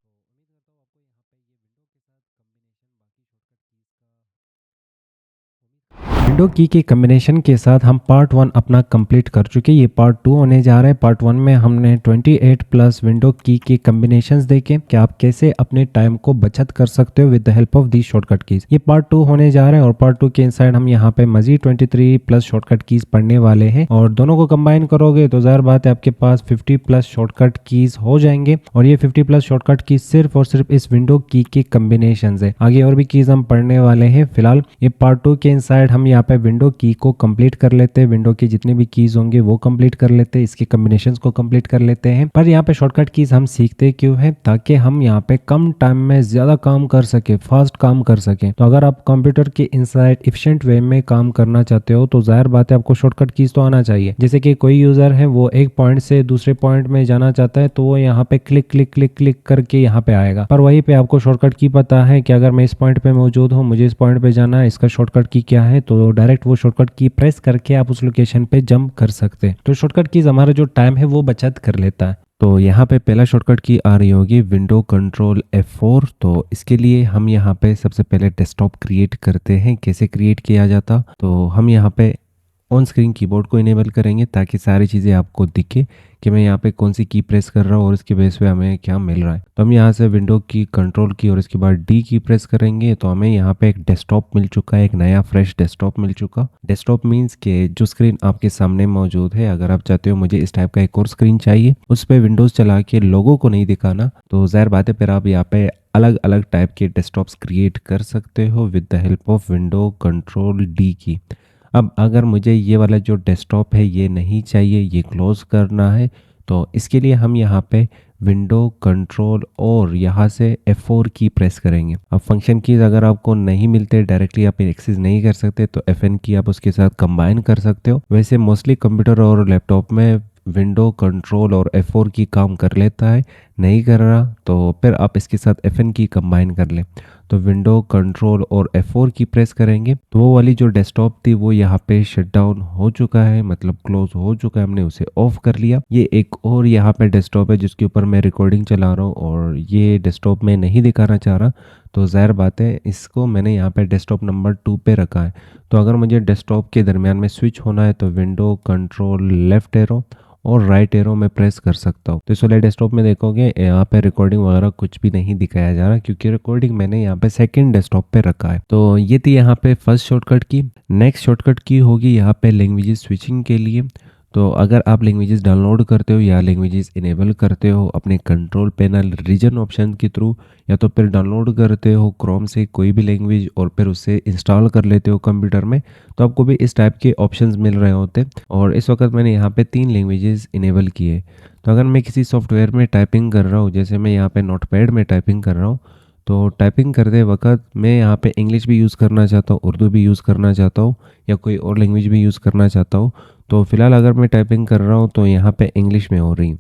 विंडो की के कम्बिनेशन के साथ हम पार्ट 1 अपना कंप्लीट कर चुके। ये पार्ट 2 होने जा रहा है। पार्ट 1 में हमने 28 प्लस विंडो की के कम्बिनेशंस देखे कि आप कैसे अपने टाइम को बचत कर सकते हो with the help of the shortcut keys. ये पार्ट 2 होने जा रहा है और पार्ट 2 के इनसाइड हम यहाँ पे मजीद 23 प्लस शॉर्टकट कीज पढ़ने वाले हैं और दोनों को कंबाइन करोगे तो ज़ाहिर बात है आपके पास 50 प्लस शॉर्टकट कीज हो जाएंगे। और ये 50 प्लस शॉर्टकट कीज सिर्फ और सिर्फ इस विंडो की के कम्बिनेशन है। आगे और भी कीज हम पढ़ने वाले हैं। फिलहाल ये पार्ट 2 के इनसाइड हम यहाँ यहाँ पे विंडो की को कंप्लीट कर लेते हैं, विंडो की जितने भी कीज होंगे वो कंप्लीट कर लेते हैं, इसके कॉम्बिनेशंस को कंप्लीट कर लेते हैं। पर यहाँ पे शॉर्टकट कीज हम सीखते क्यों है? ताकि हम यहाँ पे कम टाइम में ज्यादा काम कर सके, फास्ट काम कर सके। तो अगर आप कंप्यूटर के इनसाइड एफिशिएंट वे में काम करना चाहते हो तो जाहिर बात है आपको शॉर्टकट कीज तो आना चाहिए। जैसे कि कोई यूजर है वो एक पॉइंट से दूसरे पॉइंट में जाना चाहता है तो वो यहाँ पे क्लिक क्लिक क्लिक क्लिक करके यहाँ पे आएगा, पर वहीं पे आपको शॉर्टकट की पता है कि अगर मैं इस पॉइंट पे मौजूद हूँ, मुझे इस पॉइंट पे जाना है, इसका शॉर्टकट की क्या है, तो डायरेक्ट वो शॉर्टकट की प्रेस करके आप उस लोकेशन पे जंप कर सकते हैं। तो शॉर्टकट कीज हमारा जो टाइम है वो बचत कर लेता है। तो यहाँ पे पहला शॉर्टकट की आ रही होगी विंडो कंट्रोल F4। तो इसके लिए हम यहाँ पे सबसे पहले डेस्कटॉप क्रिएट करते हैं। कैसे क्रिएट किया जाता, तो हम यहाँ पे ऑन स्क्रीन कीबोर्ड को इनेबल करेंगे ताकि सारी चीज़ें आपको दिखे कि मैं यहाँ पे कौन सी की प्रेस कर रहा हूँ और इसके बेस पे हमें क्या मिल रहा है। तो हम यहाँ से विंडो की, कंट्रोल की और इसके बाद डी की प्रेस करेंगे तो हमें यहाँ पे एक डेस्कटॉप मिल चुका है, एक नया फ्रेश डेस्कटॉप मिल चुका। डेस्कटॉप मीन्स के जो स्क्रीन आपके सामने मौजूद है, अगर आप चाहते हो मुझे इस टाइप का एक और स्क्रीन चाहिए, उस पर विंडोज़ चला के लोगों को नहीं दिखाना, तो जाहिर बात है फिर आप यहाँ पे अलग अलग टाइप के डेस्कटॉप्स क्रिएट कर सकते हो with the help of window control D की। अब अगर मुझे ये वाला जो डेस्कटॉप है ये नहीं चाहिए, ये क्लोज करना है, तो इसके लिए हम यहाँ पे विंडो कंट्रोल और यहाँ से F4 की प्रेस करेंगे। अब फंक्शन कीज अगर आपको नहीं मिलते, डायरेक्टली आप एक्सेस नहीं कर सकते, तो FN की आप उसके साथ कंबाइन कर सकते हो। वैसे मोस्टली कंप्यूटर और लैपटॉप में विंडो कंट्रोल और F4 की काम कर लेता है, नहीं कर रहा तो फिर आप इसके साथ FN की कंबाइन कर लें। तो विंडो कंट्रोल और F4 की प्रेस करेंगे तो वो वाली जो डेस्कटॉप थी वो यहाँ पे शट डाउन हो चुका है, मतलब क्लोज हो चुका है, हमने उसे ऑफ कर लिया। ये एक और यहाँ पे डेस्कटॉप है जिसके ऊपर मैं रिकॉर्डिंग चला रहा हूँ और ये डेस्कटॉप मैं नहीं दिखाना चाह रहा, तो जाहिर बात है इसको मैंने यहाँ पे डेस्कटॉप नंबर 2 पे रखा है। तो अगर मुझे डेस्कटॉप के दरमियान में स्विच होना है तो विंडो कंट्रोल लेफ्ट एरो और राइट एरो में प्रेस कर सकता हूँ। तो इस वाले डेस्कटॉप में देखोगे यहाँ पे रिकॉर्डिंग वगैरह कुछ भी नहीं दिखाया जा रहा क्योंकि रिकॉर्डिंग मैंने यहाँ पे सेकंड डेस्कटॉप पे रखा है। तो ये थी यहाँ पे फर्स्ट शॉर्टकट की। नेक्स्ट शॉर्टकट की होगी यहाँ पे लैंग्वेजेस स्विचिंग के लिए। तो अगर आप लैंग्वेजेस डाउनलोड करते हो या लैंग्वेजेस इनेबल करते हो अपने कंट्रोल पैनल रीजन ऑप्शन के थ्रू, या तो फिर डाउनलोड करते हो क्रोम से कोई भी लैंग्वेज और फिर उससे इंस्टॉल कर लेते हो कंप्यूटर में, तो आपको भी इस टाइप के ऑप्शंस मिल रहे होते। और इस वक्त मैंने यहाँ पे 3 लैंग्वेजेस इनेबल किए। तो अगर मैं किसी सॉफ्टवेयर में टाइपिंग कर रहा हूँ, जैसे मैं यहाँ पे नोटपैड में टाइपिंग कर रहा हूँ, तो टाइपिंग करते वक्त मैं यहाँ पे इंग्लिश भी यूज़ करना चाहता हूँ, उर्दू भी यूज़ करना चाहता हूँ या कोई और लैंग्वेज भी यूज़ करना चाहता हूँ। तो फिलहाल अगर मैं टाइपिंग कर रहा हूँ तो यहाँ पे इंग्लिश में हो रही,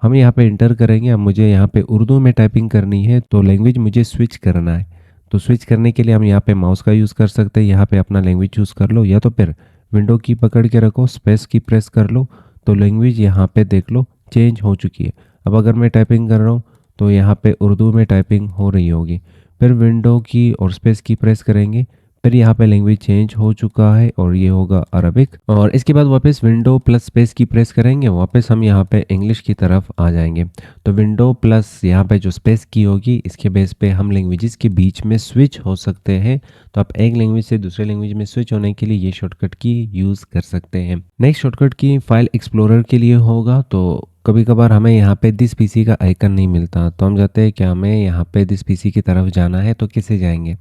हम यहाँ पे इंटर करेंगे। अब मुझे यहाँ पे उर्दू में टाइपिंग करनी है तो लैंग्वेज मुझे स्विच करना है। तो स्विच करने के लिए हम यहाँ पे माउस का यूज़ कर सकते हैं, यहाँ पे अपना लैंग्वेज चूज़ कर लो या तो फिर विंडो की पकड़ के रखो, स्पेस की प्रेस कर लो, तो लैंग्वेज यहाँ पे देख लो चेंज हो चुकी है। अब अगर मैं टाइपिंग कर रहा हूँ तो यहाँ पे उर्दू में टाइपिंग हो रही होगी, फिर विंडो की और स्पेस की प्रेस करेंगे, फिर यहाँ पे लैंग्वेज चेंज हो चुका है और ये होगा अरबिक। और इसके बाद वापस विंडो प्लस स्पेस की प्रेस करेंगे, वापस हम यहाँ पे इंग्लिश की तरफ आ जाएंगे। तो विंडो प्लस यहाँ पे जो स्पेस की होगी इसके बेस पे हम लैंग्वेजेस के बीच में स्विच हो सकते हैं। तो आप एक लैंग्वेज से दूसरे लैंग्वेज में स्विच होने के लिए ये शॉर्टकट की यूज़ कर सकते हैं। नेक्स्ट शॉर्टकट की फाइल एक्सप्लोरर के लिए होगा। तो कभी कभार हमें यहाँ पे दिस पीसी का आइकन नहीं मिलता, तो हम चाहते हैं कि हमें यहाँ पे दिस पीसी की तरफ जाना है, तो कैसे जाएंगे?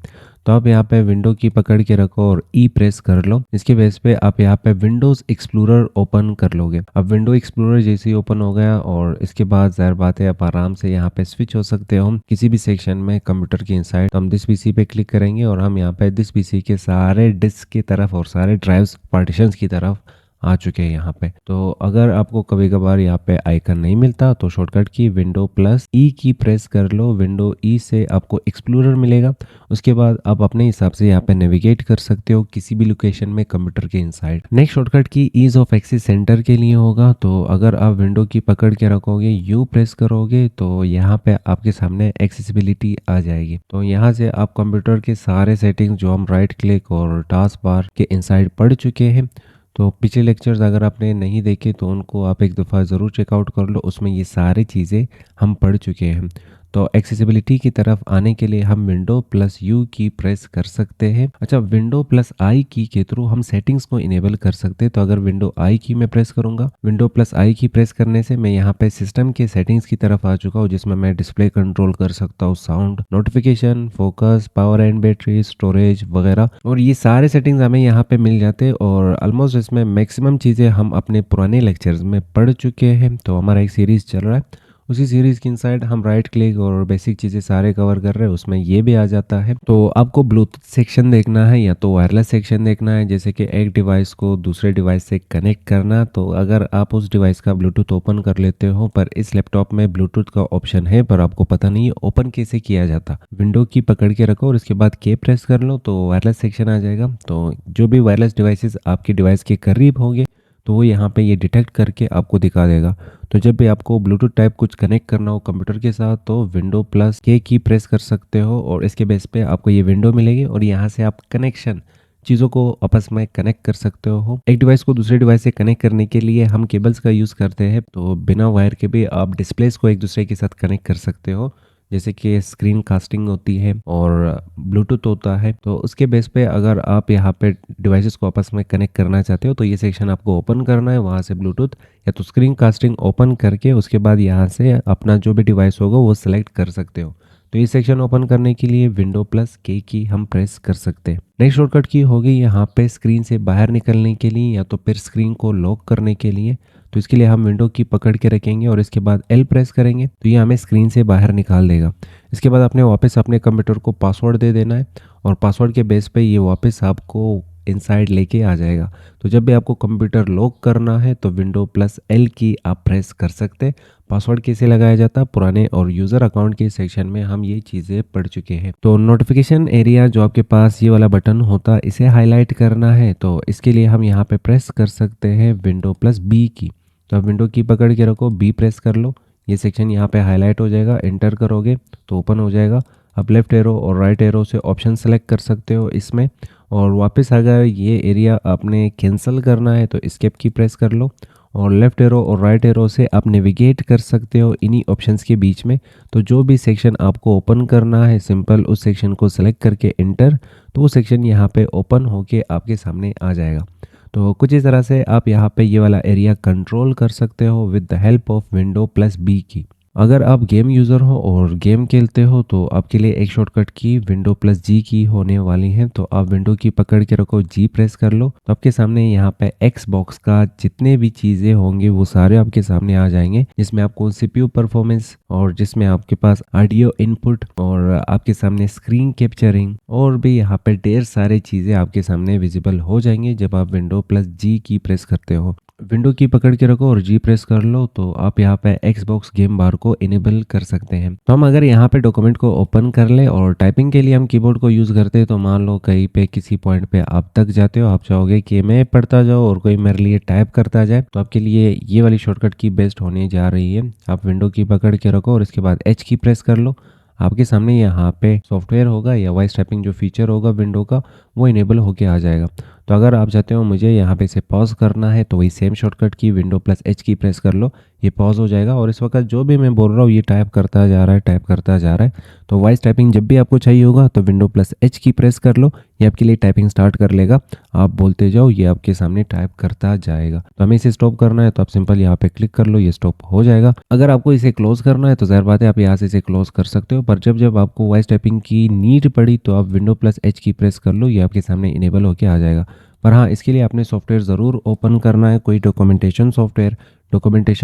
तो आप यहाँ पे विंडो की पकड़ के रखो और ई प्रेस कर लो। इसके बेस पे आप यहाँ पे विंडोज एक्सप्लोरर ओपन कर लोगे। अब विंडो एक्सप्लोरर जैसे ही ओपन हो गया और इसके बाद जाहिर बात है आप आराम से यहाँ पे स्विच हो सकते हो हम किसी भी सेक्शन में कंप्यूटर के इनसाइड। तो हम दिस पीसी पे क्लिक करेंगे और हम यहाँ पे दिस पीसी के सारे डिस्क की तरफ और सारे ड्राइव्स पार्टीशंस की तरफ आ चुके हैं यहाँ पे। तो अगर आपको कभी कभार यहाँ पे आइकन नहीं मिलता तो शॉर्टकट की विंडो प्लस ई की प्रेस कर लो। विंडो ई से आपको एक्सप्लोरर मिलेगा, उसके बाद आप अपने हिसाब से यहाँ पे नेविगेट कर सकते हो किसी भी लोकेशन में कंप्यूटर के इनसाइड। नेक्स्ट शॉर्टकट की ईज ऑफ एक्सेस सेंटर के लिए होगा। तो अगर आप विंडो की पकड़ के रखोगे, यू प्रेस करोगे, तो यहाँ पे आपके सामने एक्सेसिबिलिटी आ जाएगी। तो यहाँ से आप कंप्यूटर के सारे सेटिंग्स जो हम राइट क्लिक और टास्क बार के इनसाइड पढ़ चुके हैं, तो पिछले लेक्चर्स अगर आपने नहीं देखे तो उनको आप एक दफ़ा ज़रूर चेकआउट कर लो, उसमें ये सारी चीज़ें हम पढ़ चुके हैं। तो एक्सेसिबिलिटी की तरफ आने के लिए हम विंडो प्लस यू की प्रेस कर सकते हैं। अच्छा, विंडो प्लस आई की के थ्रू हम सेटिंग्स को इनेबल कर सकते हैं। तो अगर विंडो आई की मैं प्रेस करूंगा, विंडो प्लस आई की प्रेस करने से मैं यहाँ पे सिस्टम के सेटिंग्स की तरफ आ चुका हूँ, जिसमें मैं डिस्प्ले कंट्रोल कर सकता हूँ, sound, notification, focus, power and battery, storage वगैरह, और ये सारे सेटिंग्स हमें यहाँ पे मिल जाते हैं। और ऑलमोस्ट इसमें मैक्सिमम चीज़ें हम अपने पुराने लेक्चर्स में पढ़ चुके हैं। तो हमारा एक सीरीज चल रहा है, उसी सीरीज की इनसाइड हम राइट क्लिक और बेसिक चीज़ें सारे कवर कर रहे हैं, उसमें ये भी आ जाता है। तो आपको ब्लूटूथ सेक्शन देखना है या तो वायरलेस सेक्शन देखना है, जैसे कि एक डिवाइस को दूसरे डिवाइस से कनेक्ट करना। तो अगर आप उस डिवाइस का ब्लूटूथ ओपन कर लेते हो, पर इस लैपटॉप में ब्लूटूथ का ऑप्शन है पर आपको पता नहीं है ओपन कैसे किया जाता, विंडो की पकड़ के रखो और इसके बाद के प्रेस कर लो तो वायरलेस सेक्शन आ जाएगा। तो जो भी वायरलेस डिवाइसेस आपके डिवाइस के करीब होंगे तो वो यहाँ पे ये डिटेक्ट करके आपको दिखा देगा। तो जब भी आपको ब्लूटूथ टाइप कुछ कनेक्ट करना हो कंप्यूटर के साथ, तो विंडो प्लस के की प्रेस कर सकते हो और इसके बेस पे आपको ये विंडो मिलेगी और यहाँ से आप कनेक्शन चीज़ों को आपस में कनेक्ट कर सकते हो। एक डिवाइस को दूसरे डिवाइस से कनेक्ट करने के लिए हम केबल्स का यूज़ करते हैं, तो बिना वायर के भी आप डिस्प्लेस को एक दूसरे के साथ कनेक्ट कर सकते हो, जैसे कि स्क्रीन कास्टिंग होती है और ब्लूटूथ होता है। तो उसके बेस पे अगर आप यहाँ पे डिवाइसेस को आपस में कनेक्ट करना चाहते हो तो ये सेक्शन आपको ओपन करना है, वहाँ से ब्लूटूथ या तो स्क्रीन कास्टिंग ओपन करके उसके बाद यहाँ से अपना जो भी डिवाइस होगा वो सिलेक्ट कर सकते हो। तो ये सेक्शन ओपन करने के लिए विंडो प्लस के की हम प्रेस कर सकते हैं। नेक्स्ट शॉर्टकट की होगी यहाँ पे स्क्रीन से बाहर निकलने के लिए या तो फिर स्क्रीन को लॉक करने के लिए। तो इसके लिए हम विंडो की पकड़ के रखेंगे और इसके बाद एल प्रेस करेंगे तो ये हमें स्क्रीन से बाहर निकाल देगा। इसके बाद आपने वापस अपने कंप्यूटर को पासवर्ड दे देना है और पासवर्ड के बेस पे ये वापस आपको इनसाइड लेके आ जाएगा। तो जब भी आपको कंप्यूटर लॉक करना है तो विंडो प्लस एल की आप प्रेस कर सकते हैं। पासवर्ड कैसे लगाया जाता है पुराने और यूज़र अकाउंट के सेक्शन में हम ये चीज़ें पढ़ चुके हैं। तो नोटिफिकेशन एरिया जो आपके पास ये वाला बटन होता है, इसे हाईलाइट करना है तो इसके लिए हम यहाँ पे प्रेस कर सकते हैं विंडो प्लस बी की। तो आप विंडो की पकड़ के रखो, बी प्रेस कर लो, ये सेक्शन यहाँ पे हाईलाइट हो जाएगा, एंटर करोगे तो ओपन हो जाएगा। आप लेफ्ट एरो और राइट एरो से ऑप्शन सेलेक्ट कर सकते हो इसमें, और वापस अगर ये एरिया आपने कैंसिल करना है तो एस्केप की प्रेस कर लो और लेफ्ट एरो और राइट एरो से आप नेविगेट कर सकते हो इन्हीं ऑप्शंस के बीच में। तो जो भी सेक्शन आपको ओपन करना है सिंपल उस सेक्शन को सेलेक्ट करके एंटर, तो वो सेक्शन यहाँ पे ओपन होके आपके सामने आ जाएगा। तो कुछ इस तरह से आप यहाँ पे ये वाला एरिया कंट्रोल कर सकते हो with the help of window plus B key. अगर आप गेम यूज़र हो और गेम खेलते हो तो आपके लिए एक शॉर्टकट की विंडो प्लस जी की होने वाली है। तो आप विंडो की पकड़ के रखो, जी प्रेस कर लो तो आपके सामने यहाँ पे एक्स बॉक्स का जितने भी चीज़ें होंगे वो सारे आपके सामने आ जाएंगे, जिसमें आपको सीपीयू परफॉर्मेंस और जिसमें आपके पास ऑडियो इनपुट और आपके सामने स्क्रीन कैप्चरिंग और भी यहाँ पे ढेर सारे चीज़ें आपके सामने विजिबल हो जाएंगे जब आप विंडो प्लस जी की प्रेस करते हो। विंडो की पकड़ के रखो और जी प्रेस कर लो तो आप यहाँ पे Xbox गेम बार को इनेबल कर सकते हैं। तो हम अगर यहाँ पे डॉक्यूमेंट को ओपन कर ले और टाइपिंग के लिए हम कीबोर्ड को यूज़ करते हैं, तो मान लो कहीं पे किसी पॉइंट पे आप तक जाते हो, आप चाहोगे कि मैं पढ़ता जाऊँ और कोई मेरे लिए टाइप करता जाए, तो आपके लिए ये वाली शॉर्टकट की बेस्ट होने जा रही है। आप विंडो की पकड़ के रखो और इसके बाद H की प्रेस कर लो। आपके सामने यहाँ पे सॉफ्टवेयर होगा या वॉइस टाइपिंग जो फीचर होगा विंडो का वो इनेबल होके आ जाएगा। तो अगर आप चाहते हो मुझे यहाँ पे से पॉज करना है तो वही सेम शॉर्टकट की विंडो प्लस एच की प्रेस कर लो, ये पॉज हो जाएगा और इस वक्त जो भी मैं बोल रहा हूँ ये टाइप करता जा रहा है, टाइप करता जा रहा है। तो वॉइस टाइपिंग जब भी आपको चाहिए होगा तो विंडो प्लस एच की प्रेस कर लो, ये आपके लिए टाइपिंग स्टार्ट कर लेगा। आप बोलते जाओ, ये आपके सामने टाइप करता जाएगा। तो हमें इसे स्टॉप करना है तो आप सिंपल यहाँ पे क्लिक कर लो, ये स्टॉप हो जाएगा। अगर आपको इसे क्लोज करना है तो ज़ाहिर बात है आप यहाँ से इसे क्लोज कर सकते हो, पर जब जब आपको वॉइस टाइपिंग की नीड पड़ी तो आप विंडो प्लस एच की प्रेस कर लो, ये आपके सामने इनेबल होके आ जाएगा। पर हाँ, इसके लिए आपने सॉफ्टवेयर ज़रूर ओपन करना है, कोई डॉक्यूमेंटेशन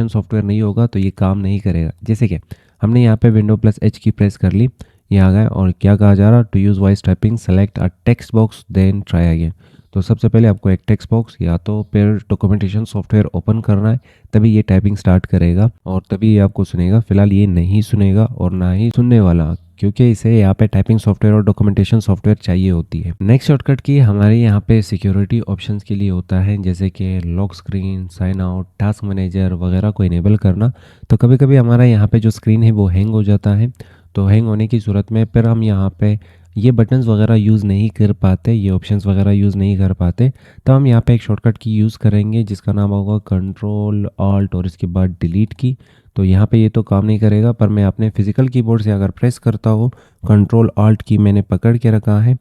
सॉफ्टवेयर नहीं होगा तो ये काम नहीं करेगा। जैसे कि हमने यहाँ पे विंडो प्लस एच की प्रेस कर ली, ये आ गया और क्या कहा जा रहा, to use voice typing select a text box then try again. तो सबसे पहले आपको एक टेक्स्ट बॉक्स या तो फिर डॉक्यूमेंटेशन सॉफ्टवेयर ओपन करना है, तभी ये टाइपिंग स्टार्ट करेगा और तभी ये आपको सुनेगा। फिलहाल ये नहीं सुनेगा और ना ही सुनने वाला, क्योंकि इसे यहाँ पे टाइपिंग सॉफ्टवेयर और डॉक्यूमेंटेशन सॉफ्टवेयर चाहिए होती है। नेक्स्ट शॉर्टकट की हमारे यहाँ पे सिक्योरिटी ऑप्शंस के लिए होता है, जैसे कि lock screen, sign out, task manager वगैरह को इनेबल करना। तो कभी कभी हमारा यहाँ पे जो स्क्रीन है वो हैंग हो जाता है, तो हैंग होने की सूरत में फिर हम यहाँ पे ये बटन्स वगैरह यूज़ नहीं कर पाते, ये ऑप्शंस वगैरह यूज़ नहीं कर पाते, तो हम यहाँ पे एक शॉर्टकट की यूज़ करेंगे जिसका नाम होगा कंट्रोल ऑल्ट और इसके बाद डिलीट की। तो यहाँ पे ये तो काम नहीं करेगा, पर मैं अपने फिजिकल कीबोर्ड से अगर प्रेस करता हूँ, कंट्रोल ऑल्ट की मैंने पकड़ के रखा है,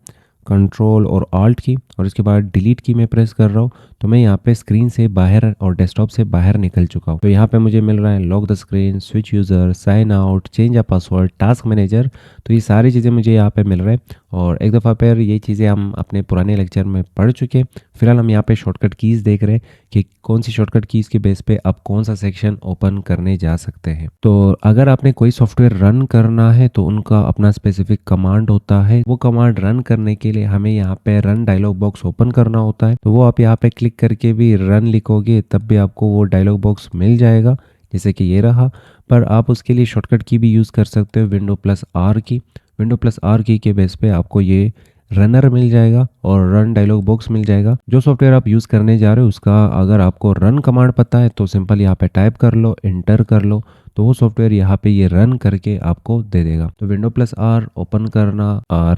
कंट्रोल और ऑल्ट की, और इसके बाद डिलीट की मैं प्रेस कर रहा हूँ, तो मैं यहाँ पे स्क्रीन से बाहर और डेस्कटॉप से बाहर निकल चुका हूँ। तो यहाँ पे मुझे मिल रहा है lock the screen, switch user, sign out, change a password, task manager. तो ये सारी चीज़ें मुझे यहाँ पे मिल रहे हैं, और एक दफ़ा फिर ये चीज़ें हम अपने पुराने लेक्चर में पढ़ चुके हैं। फिलहाल हम यहाँ पे शॉर्टकट कीज़ देख रहे हैं कि कौन सी शॉर्टकट कीज़ के बेस पे आप कौन सा सेक्शन ओपन करने जा सकते हैं। तो अगर आपने कोई सॉफ्टवेयर रन करना है तो उनका अपना स्पेसिफिक कमांड होता है। वो कमांड रन करने के लिए हमें यहाँ पे रन डायलॉग बॉक्स ओपन करना होता है। तो वो आप यहाँ पे क्लिक करके भी रन लिखोगे तब भी आपको वो डायलॉग बॉक्स मिल जाएगा, जैसे कि ये रहा। पर आप उसके लिए शॉर्टकट की भी यूज़ कर सकते हो, विंडो प्लस आर की। विंडो प्लस आर की के बेस पे आपको ये रनर मिल जाएगा और रन डायलॉग बॉक्स मिल जाएगा। जो सॉफ्टवेयर आप यूज़ करने जा रहे हो उसका अगर आपको रन कमांड पता है तो सिंपल यहाँ पे टाइप कर लो, इंटर कर लो, तो वो सॉफ्टवेयर यहाँ पे ये रन करके आपको दे देगा। तो विंडो प्लस आर ओपन करना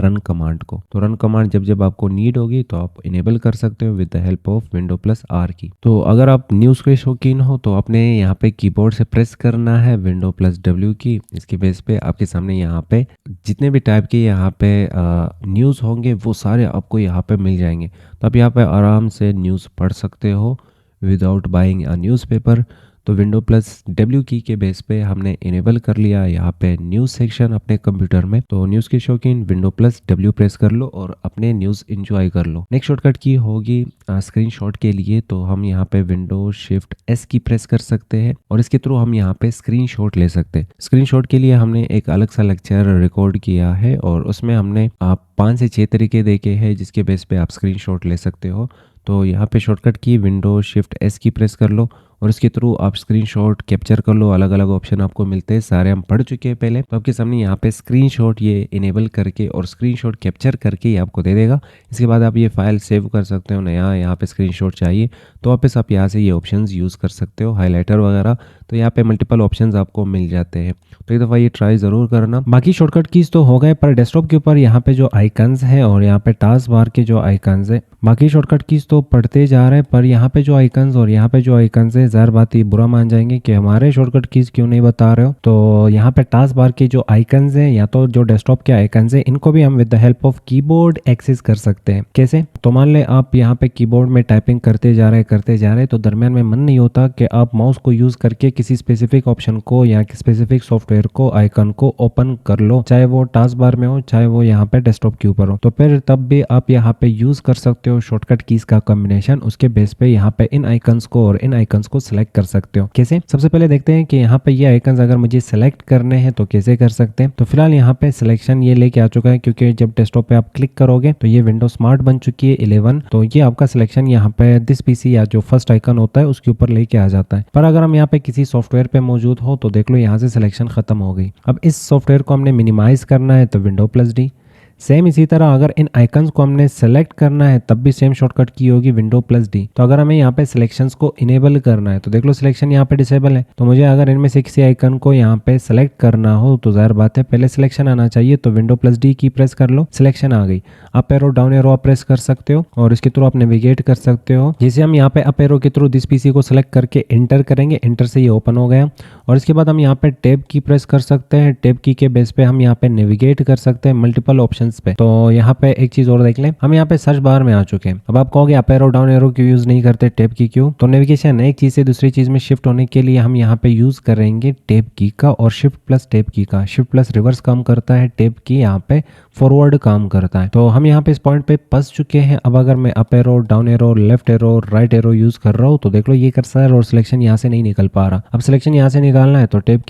रन कमांड को। तो रन कमांड जब जब आपको नीड होगी तो आप इनेबल कर सकते हो with the help of window plus R key. तो अगर आप न्यूज़ के शौकीन हो तो आपने यहाँ पे कीबोर्ड से प्रेस करना है विंडो प्लस डब्ल्यू की। इसके बेस पे आपके सामने यहाँ पे जितने भी टाइप के यहाँ पे न्यूज़ होंगे वो सारे आपको यहाँ पे मिल जाएंगे। तो आप यहाँ पे आराम से न्यूज़ पढ़ सकते हो विदाउट बाइंग अ न्यूज़पेपर। तो विंडो प्लस डब्ल्यू की के बेस पे हमने इनेबल कर लिया यहाँ पे न्यूज़ सेक्शन अपने कंप्यूटर में। तो न्यूज़ के शौकीन विंडो प्लस डब्ल्यू प्रेस कर लो और अपने न्यूज़ इंजॉय कर लो। नेक्स्ट शॉर्टकट की होगी स्क्रीनशॉट के लिए, तो हम यहाँ पे विंडो शिफ्ट एस की प्रेस कर सकते हैं और इसके थ्रू हम यहाँ पे स्क्रीनशॉट ले सकते हैं। स्क्रीनशॉट के लिए हमने एक अलग सा लेक्चर रिकॉर्ड किया है और उसमें हमने 5 से 6 तरीके देखे हैं जिसके बेस पे आप स्क्रीनशॉट ले सकते हो। तो यहाँ पे शॉर्टकट की विंडो शिफ्ट एस की प्रेस कर लो और इसके थ्रू आप स्क्रीनशॉट कैप्चर कर लो। अलग अलग ऑप्शन आपको मिलते हैं, सारे हम पढ़ चुके हैं पहले। तो आपके सामने यहाँ पे स्क्रीनशॉट ये इनेबल करके और स्क्रीनशॉट कैप्चर करके ये आपको दे देगा। इसके बाद आप ये फाइल सेव कर सकते हो। नया यहाँ पे स्क्रीनशॉट चाहिए तो वापस आप यहाँ से ये ऑप्शंस यूज़ कर सकते हो, हाईलाइटर वगैरह। तो यहाँ पे मल्टीपल ऑप्शंस आपको मिल जाते हैं। तो एक दफ़ा ये ट्राई ज़रूर करना। बाकी शॉर्टकट कीज़ तो हो गए, पर डेस्कटॉप के ऊपर यहाँ पे जो आइकन्स है और यहाँ पे टास्क बार के जो आइकन्स है, बाकी शॉर्टकट कीज़ तो पढ़ते जा रहे हैं, पर यहाँ पे जो आइकन्स और यहाँ पे जो आइकन्स है ज़ाहिर बात ही बुरा मान जाएंगे कि हमारे शॉर्टकट कीज़ क्यों नहीं बता रहे हो। तो यहाँ पे टास्क बार के जो आइकन्स हैं या तो जो डेस्कटॉप के आइकन्स हैं, इनको भी हम with the help of keyboard access कर सकते हैं। कैसे? तो मान ले आप यहाँ पे कीबोर्ड में टाइपिंग करते जा रहे तो दरमियान में मन नहीं होता कि आप माउस को यूज़ करके किसी स्पेसिफिक ऑप्शन को या स्पेसिफिक सॉफ्टवेयर को, आइकन को ओपन कर लो, चाहे वो टास्क बार में हो चाहे वो यहाँ पे डेस्कटॉप के ऊपर हो। तो फिर तब भी आप यहाँ पे यूज़ कर सकते हो शॉर्टकट कीज़ का कॉम्बिनेशन। उसके बेस पे यहाँ पे इन आइकन्स को और इन आइकन्स को सिलेक्ट कर सकते हो। कैसे? सबसे पहले देखते हैं कि यहाँ पे ये आइकन्स अगर मुझे सिलेक्ट करने हैं तो कैसे कर सकते हैं। तो फिलहाल यहाँ पे सिलेक्शन ये लेके आ चुका है, क्योंकि जब डेस्कटॉप पे आप क्लिक करोगे तो ये विंडो स्मार्ट बन चुकी है 11। तो ये आपका सिलेक्शन यहाँ पे दिस पीसी या जो फर्स्ट आइकन होता है उसके ऊपर लेके आ जाता है। पर अगर हम यहाँ पे किसी सॉफ्टवेयर पे मौजूद हो तो देख लो यहाँ से सिलेक्शन खत्म हो गई। अब इस सॉफ्टवेयर को हमने मिनिमाइज करना है तो विंडो प्लस डी। सेम इसी तरह अगर इन आइकन्स को हमने सेलेक्ट करना है तब भी सेम शॉर्टकट की होगी विंडो प्लस डी। तो अगर हमें यहाँ पे सिलेक्शंस को इनेबल करना है तो देख लो सिलेक्शन यहाँ पे डिसेबल है। तो मुझे अगर इनमें से किसी आइकन को यहाँ पे सेलेक्ट करना हो तो जाहिर बात है पहले सिलेक्शन आना चाहिए। तो विंडो प्लस डी की प्रेस कर लो, सिलेक्शन आ गई। अप एरो डाउन एरो आप प्रेस कर सकते हो और इसके थ्रू आप नेविगेट कर सकते हो। जैसे हम यहाँ पे अप एरो के थ्रू दिस पीसी को सिलेक्ट करके एंटर करेंगे, एंटर से ये ओपन हो गया। और इसके बाद हम यहाँ पे टैब की प्रेस कर सकते हैं। टैब की के बेस पे हम यहाँ पे नेविगेट कर सकते हैं मल्टीपल ऑप्शंस पे। तो यहाँ पे एक चीज और देख लें, हम यहाँ पे सर्च बार में आ चुके हैं। अब आप कहोगे अप एरो डाउन एरो क्यों यूज नहीं करते, टैब की क्यों? तो नेविगेशन एक चीज से दूसरी चीज में शिफ्ट होने के लिए हम यहाँ पे यूज करेंगे टैब की का और शिफ्ट प्लस टैब की का। शिफ्ट प्लस रिवर्स काम करता है, टैब की यहाँ पे फॉरवर्ड काम करता है। तो हम यहाँ पे इस पॉइंट पे फंस चुके हैं। अब अगर मैं up arrow down arrow left arrow right arrow use कर रहा हूँ तो देख लो ये कर्सर और सिलेक्शन यहाँ से नहीं निकल पा रहा। अब सिलेक्शन यहाँ से निकालना है तो टैब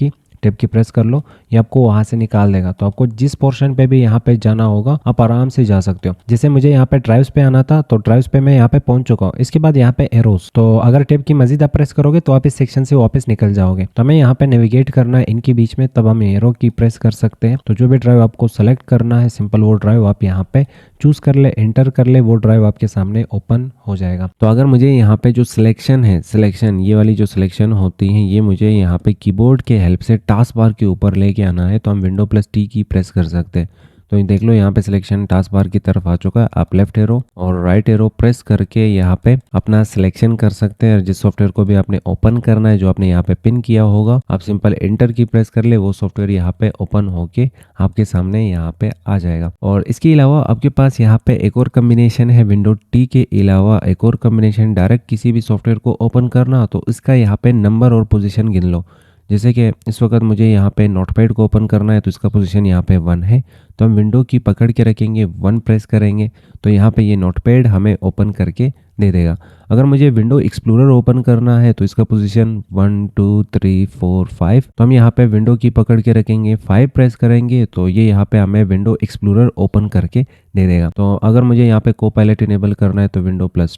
की प्रेस कर लो, ये आपको वहां से निकाल देगा। तो आपको जिस पोर्शन पे भी यहाँ पे जाना होगा आप आराम से जा सकते हो। जैसे मुझे यहाँ पे ड्राइव्स पे आना था तो ड्राइव्स पे मैं यहाँ पे पहुंच चुका हूँ। इसके बाद यहाँ पे एरोस, तो अगर टैब की मजीद आप प्रेस करोगे तो आप इस सेक्शन से वापस निकल जाओगे। तो हमें यहाँ पे नेविगेट करना है इनके बीच में, तब हम एरो की प्रेस कर सकते हैं। तो जो भी ड्राइव आपको सेलेक्ट करना है सिंपल वो ड्राइव आप यहाँ पे चूज कर ले, एंटर कर ले, वो ड्राइव आपके सामने ओपन हो जाएगा। तो अगर मुझे यहाँ पे जो सिलेक्शन है, सिलेक्शन ये वाली जो सिलेक्शन होती है ये मुझे यहाँ पे कीबोर्ड के हेल्प से टास्क बार के ऊपर लेके आना है तो हम विंडो प्लस टी की प्रेस कर सकते हैं। तो ये देख लो यहाँ पे सिलेक्शन टास्क बार की तरफ आ चुका है। आप लेफ्ट एरो और राइट एरो प्रेस करके यहाँ पे अपना सिलेक्शन कर सकते हैं। जिस सॉफ्टवेयर को भी आपने ओपन करना है, जो आपने यहाँ पे पिन किया होगा, आप सिंपल एंटर की प्रेस कर ले, वो सॉफ्टवेयर यहाँ पे ओपन होके आपके सामने यहाँ पे आ जाएगा। और इसके अलावा आपके पास यहाँ पे एक और कॉम्बिनेशन है, विंडो टी के अलावा एक और कॉम्बिनेशन, डायरेक्ट किसी भी सॉफ्टवेयर को ओपन करना तो इसका यहाँ पे नंबर और पोजीशन गिन लो। जैसे कि इस वक्त मुझे यहाँ पे नोटपैड को ओपन करना है तो इसका पोजीशन यहाँ पे 1 है, तो हम विंडो की पकड़ के रखेंगे, 1 प्रेस करेंगे तो यहाँ पे ये नोटपैड हमें ओपन करके दे देगा। अगर मुझे विंडो एक्सप्लोरर ओपन करना है तो इसका पोजीशन 1 2 3 4 5, तो हम यहाँ पे विंडो की पकड़ के रखेंगे, 5 प्रेस करेंगे तो ये यहाँ पे हमें विंडो एक्सप्लोरर ओपन करके दे देगा। तो अगर मुझे यहाँ पे को पायलट इनेबल करना है तो विंडो प्लस